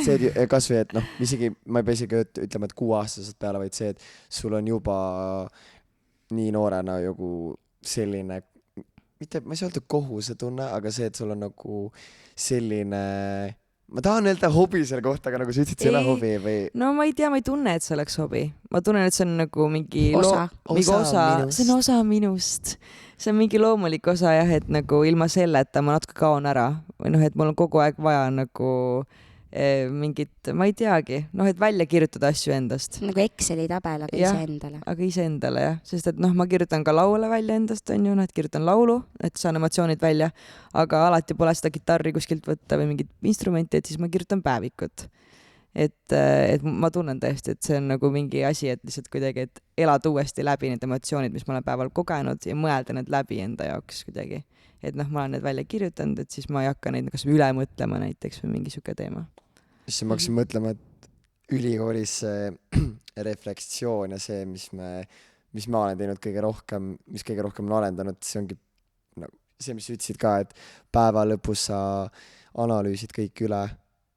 see, kas või, et isegi ma ei pea isegi ütlema, et 6-aastasest peale, vaid see, et sul on juba nii noorena nagu selline, mitte, ma ei saa öelda kohusetunne, aga see, et sul on nagu selline... Ma tahan öelda hobi selle kohta, aga nagu sa ütlesid, see ei ole hobi või... No ma ei tea, ma ei tunne, et see oleks hobi. Ma tunnen, et see on nagu mingi... Osa. See on osa minust. See on mingi loomulik osa jah, et nagu ilma selleta ma natuke kaon ära. Või et mul on kogu aeg vaja nagu mingit, ma ei teagi, et välja kirjutada asju endast. Nagu Exceli tabel, aga iseendale. Aga iseendale jah, sest et ma kirjutan ka laule välja endast, on ju, kirjutan laulu, et saan emotsioonid välja, aga alati pole seda kitarri kuskilt võtta või mingit instrumenti, et siis ma kirjutan päevikut. Et ma tunnen tõesti, et see on nagu mingi asi, et lihtsalt kuidagi, et elada uuesti läbi need emotsioonid, mis ma olen päeval kogenud ja mõelda need läbi enda jaoks kuidagi. Et ma olen need välja kirjutanud, et siis ma ei hakka neid kas üle mõtlema näiteks või mingi siuke teema. Siis ma hakkasin mõtlema, et ülikoolis see reflektsioon ja see, mis ma olen teinud kõige rohkem, mis kõige rohkem on arendanud, see ongi see, mis ütlesid ka, et päeva lõpus sa analüüsid kõik üle.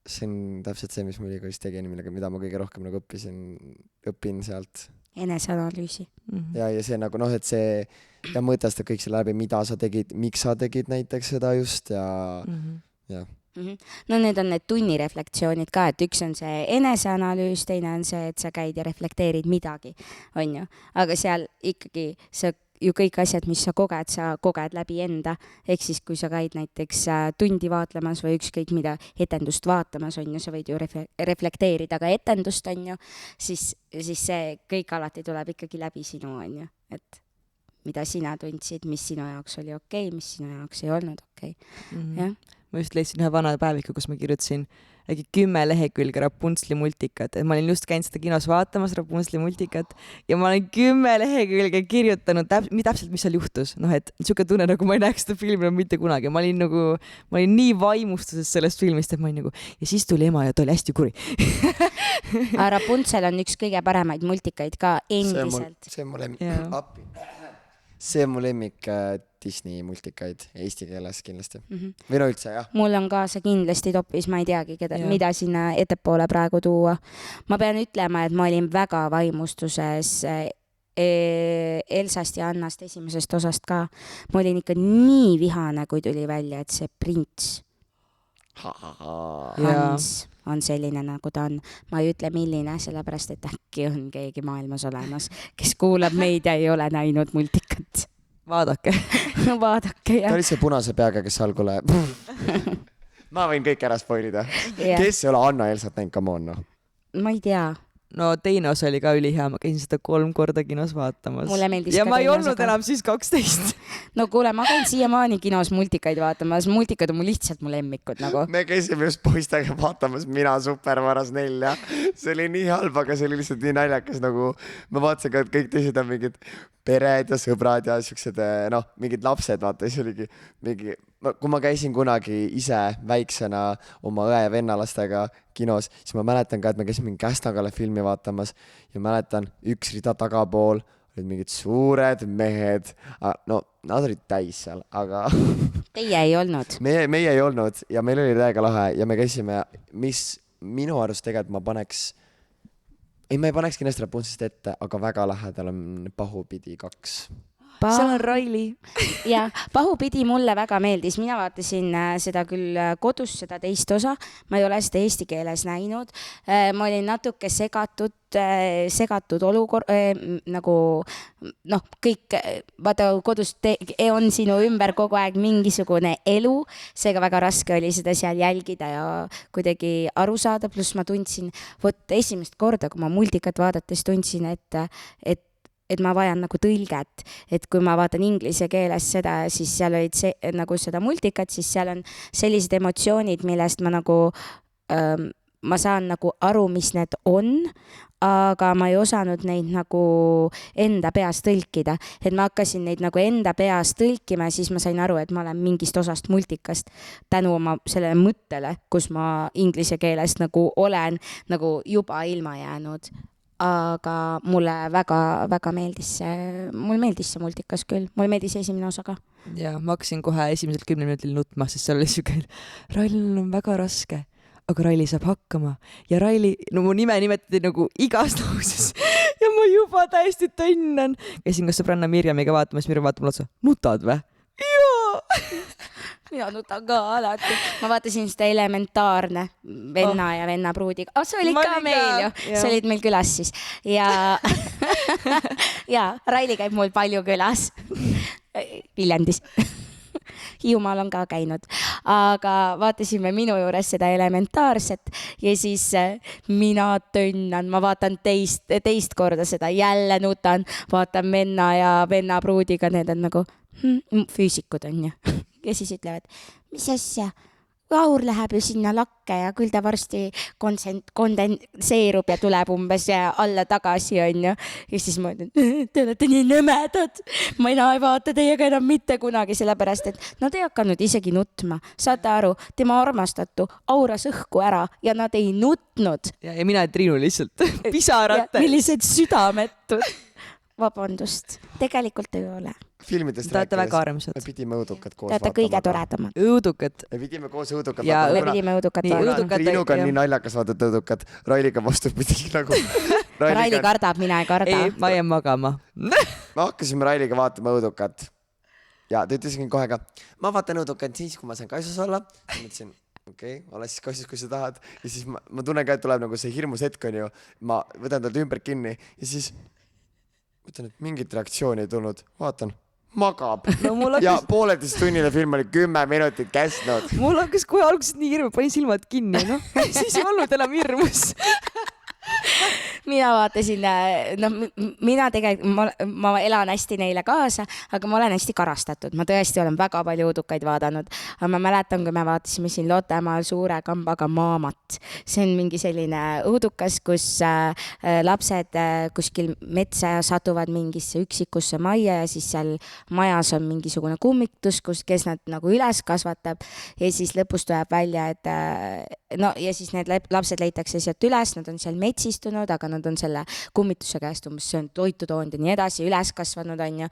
See on täpselt see, mis ma ülikoolis tegin, mida ma kõige rohkem nagu õpin sealt. Eneseanalüüsi. Ja see nagu et see ja mõtestab kõik selle läbi, mida sa tegid, miks sa tegid näiteks seda just ja jah. No need on need tunnireflektsioonid ka, et üks on see eneseanalüüs, teine on see, et sa käid ja reflekteerid midagi, on ju. Aga seal ikkagi sa ju kõik asjad, mis sa koged läbi enda. Ehk siis, kui sa käid näiteks tundi vaatlemas või ükskõik mida etendust vaatamas, on ju, sa võid ju reflekteerida ka etendust, on ju, siis see kõik alati tuleb ikkagi läbi sinu, on ju. Et mida sina tundsid, mis sinu jaoks oli okei, mis sinu jaoks ei olnud okei. Jah. Ma just leidsin ühe vana päeviku, kus ma kirjutasin äkki 10 lehekülge Rapuntsli multikat, et ma olin just käinud seda kinos vaatamas Rapuntsli multikat ja ma olen 10 lehekülge kirjutanud täpselt, mis seal juhtus. Et siuke tunne, nagu ma ei näeks seda filmi mitte kunagi. Ma olin nii vaimustuses sellest filmist, et ma olin nagu, ja siis tuli ema ja ta oli hästi kuri. Rapuntsel on üks kõige paremaid multikaid ka endiselt. See on mu lemmik Disney multikaid eesti keeles kindlasti. Või no üldse, jah. Mul on ka see kindlasti topis, ma ei teagi, mida sinna ettepoole praegu tuua. Ma pean ütlema, et ma olin väga vaimustuses Elsast ja Annast esimesest osast ka. Ma olin ikka nii vihane, kui tuli välja, et see prints Hans on selline, nagu ta on. Ma ei ütle milline, sellepärast, et äkki on keegi maailmas olemas, kes kuulab meid ja ei ole näinud multikat. Vaadake. Vaadake, ta jah. oli see punase peaga, kes algul ma võin kõik ära spoilida. Kes ei ole Anna Elsat näinud, come on, noh. Ma ei tea. No teine osa oli ka ülihea, ma käisin seda 3 korda kinos vaatamas. Mulle meeldis ja ka ma ei teine olnud osa ka. enam siis 12. No kuule, ma käin siiamaani kinos multikaid vaatamas. Multikad on mu lihtsalt mu lemmikud nagu. Me käisime just poistega vaatamas Mina Supervaras 4. See oli nii halb, aga see oli lihtsalt nii naljakas, nagu ma vaatasin ka, et kõik teised on mingid pered ja sõbrad ja siuksed, noh, mingid lapsed, vaata, siis oligi mingi, kui ma käisin kunagi ise väiksena oma õe ja vennalastega kinos, siis ma mäletan ka, et me käisime mingi Käsnagale filmi vaatamas ja mäletan, üks rida tagapool olid mingid suured mehed, no nad olid täis seal, aga Teie ei olnud. meie ei olnud ja meil oli täiega lahe ja me käisime, mis minu arust tegelikult ma ei paneks kindlasti Rapunzelist ette, aga väga lähedal on Pahupidi 2. Seal on Raili. Ja Pahupidi mulle väga meeldis. Mina vaatasin seda küll kodus, seda teist osa. Ma ei ole seda eesti keeles näinud. Ma olin natuke segatud olukord, nagu noh, kõik, vaata kodus on sinu ümber kogu aeg mingisugune elu, seega väga raske oli seda seal jälgida ja kuidagi aru saada, pluss ma tundsin, esimest korda, kui ma multikat vaadates tundsin, et ma vajan nagu tõlget, et kui ma vaatan inglise keeles seda, siis seal olid nagu seda multikat, siis seal on sellised emotsioonid, millest ma nagu, ma saan nagu aru, mis need on, aga ma ei osanud neid nagu enda peas tõlkida, et ma hakkasin neid nagu enda peas tõlkima ja siis ma sain aru, et ma olen mingist osast multikast tänu oma sellele mõttele, kus ma inglise keelest nagu olen nagu juba ilma jäänud. Aga mulle väga meeldis see multikas küll. Mulle meeldis esimene osa ka. Ja ma hakkasin kohe esimesel 10 minutil nutma, sest seal oli siuke, Railil on väga raske, aga Raili saab hakkama. Ja Raili, no mu nime nimetati nagu igas lauses ja ma juba täiesti tõnnan. Käisin ka sõbranna Mirjamiga vaatamas, Mirjam vaatab mulle otsa, nutad või? Jaa! Mina nutan ka alati. Ma vaatasin seda Elementaarne venna ja venna pruudiga. See oli ka meil ju. See olid meil külas siis. Ja Raili käib mul palju külas. Viljandis. Hiiumaal on ka käinud. Aga vaatasime minu juures seda Elementaarset ja siis mina tõnnan. Ma vaatan teist korda seda. Jälle nutan. Vaatan venna ja venna pruudiga. Need on nagu füüsikud on ju. Ja siis ütlevad, mis asja, Aur läheb ju sinna lakke ja küll ta varsti kondenseerub ja tuleb umbes alla tagasi, on ju. Ja siis ma ütlen, te olete nii nõmedad. Ma ei vaata teiega enam mitte kunagi, sellepärast, et nad ei hakanud isegi nutma. Saate aru, tema armastatu auras õhku ära ja nad ei nutnud. Ja mina ja Triinu lihtsalt pisarate. Millised südametud. Vabandust, tegelikult ei ole. Filmidest Te olete väga armsad. Me pidime õudukad koos vaatama. Te olete kõige toredamad. Õudukad. Me pidime koos õudukad ja me pidime õudukad vaatama. Triinuga on nii naljakas vaadata õudukad. Railiga vastupidi nagu. Raili kardab, mina ei karda. Ei, ma jään magama. Me hakkasime Railiga vaatama õudukat. Ja ta ütlesin kohe ka, ma vaatan õudukat siis, kui ma saan kaisus olla. Ma mõtlesin, okei, ole siis kaisus, kui sa tahad. Ja siis ma tunnen ka, et tuleb nagu see hirmus hetk on ju. Ma võtan talt ümber kinni ja siis mõtlen, et mingit reaktsiooni ei tulnud. Vaatan, magab. No, ja 1,5-tunnine film oli 10 minutit kestnud. Mul hakkas kohe alguses nii hirm, panin silmad kinni, noh. Siis ei olnud enam hirmus. Mina vaatasin, mina tegelikult, ma elan hästi neile kaasa, aga ma olen hästi karastatud. Ma tõesti olen väga palju õudukaid vaadanud. Aga ma mäletan, kui me vaatasime siin Lottemaal suure kambaga Maamat. See on mingi selline õudukas, kus lapsed kuskil metsa satuvad mingisse üksikusse majja ja siis seal majas on mingisugune kummitus, kes nad nagu üles kasvatab ja siis lõpus tuleb välja, et no ja siis need lapsed leitakse sealt üles, nad on seal metsistunud, aga aga nad on selle kummituse käest umbes söönud, toitu toonud ja nii edasi, üles kasvanud on ju.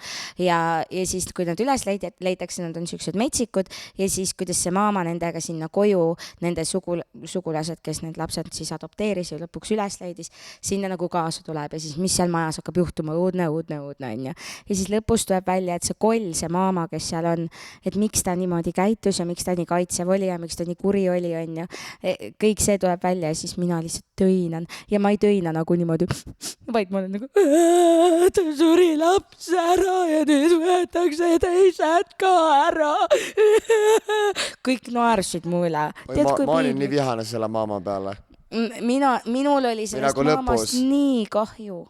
Ja siis, kui nad üles leitakse, nad on siuksed metsikud ja siis, kuidas see maama nendega sinna koju, nende sugulased, kes need lapsed siis adopteeris ja lõpuks üles leidis, sinna nagu kaasa tuleb ja siis, mis seal majas hakkab juhtuma, õudne on ju. Ja siis lõpus tuleb välja, et see koll, see maama, kes seal on, et miks ta niimoodi käitus ja miks ta nii kaitsev oli ja miks ta nii kuri oli, on ju. Kõik see tuleb välja ja siis mina lihtsalt töinan ja ma ei töina nagu niimoodi, vaid ma olen nagu ta suri laps ära ja nüüd võetakse teised ka ära. Kõik naersid mu üle. Ma olin nii vihane selle maama peale. Minul oli sellest maamast nii kahju.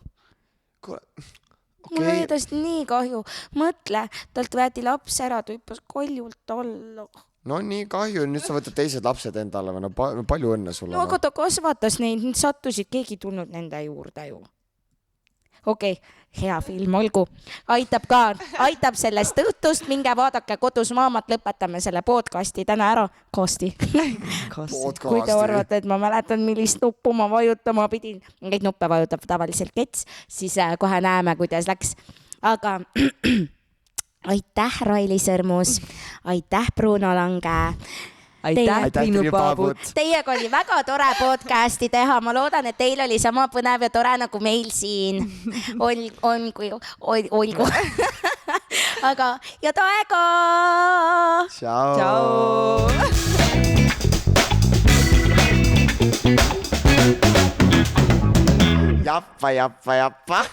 Mul oli tast nii kahju. Mõtle, talt võeti laps ära, ta hüppas koljult alla. No nii kahju, nüüd sa võtad teised lapsed endale või palju õnne sulle. No aga ta kasvatas neid, nüüd sattusid, keegi tulnud nende juurde ju. Okei, hea film, olgu. Aitab sellest õhtust, minge vaadake kodus maamat, lõpetame selle podcasti täna ära. Kosti. Kui te arvate, et ma mäletan, millist nuppu ma vajutama pidin, neid nuppe vajutab tavaliselt Kets, siis kohe näeme, kuidas läks. Aga aitäh, Raili Sõrmus, aitäh, Bruno Lange. Aitäh, Triinu Paabut. Teiega oli väga tore podcasti teha. Ma loodan, et teil oli sama põnev ja tore nagu meil siin. Olgu. Aga head aega! Ciao! Jappa.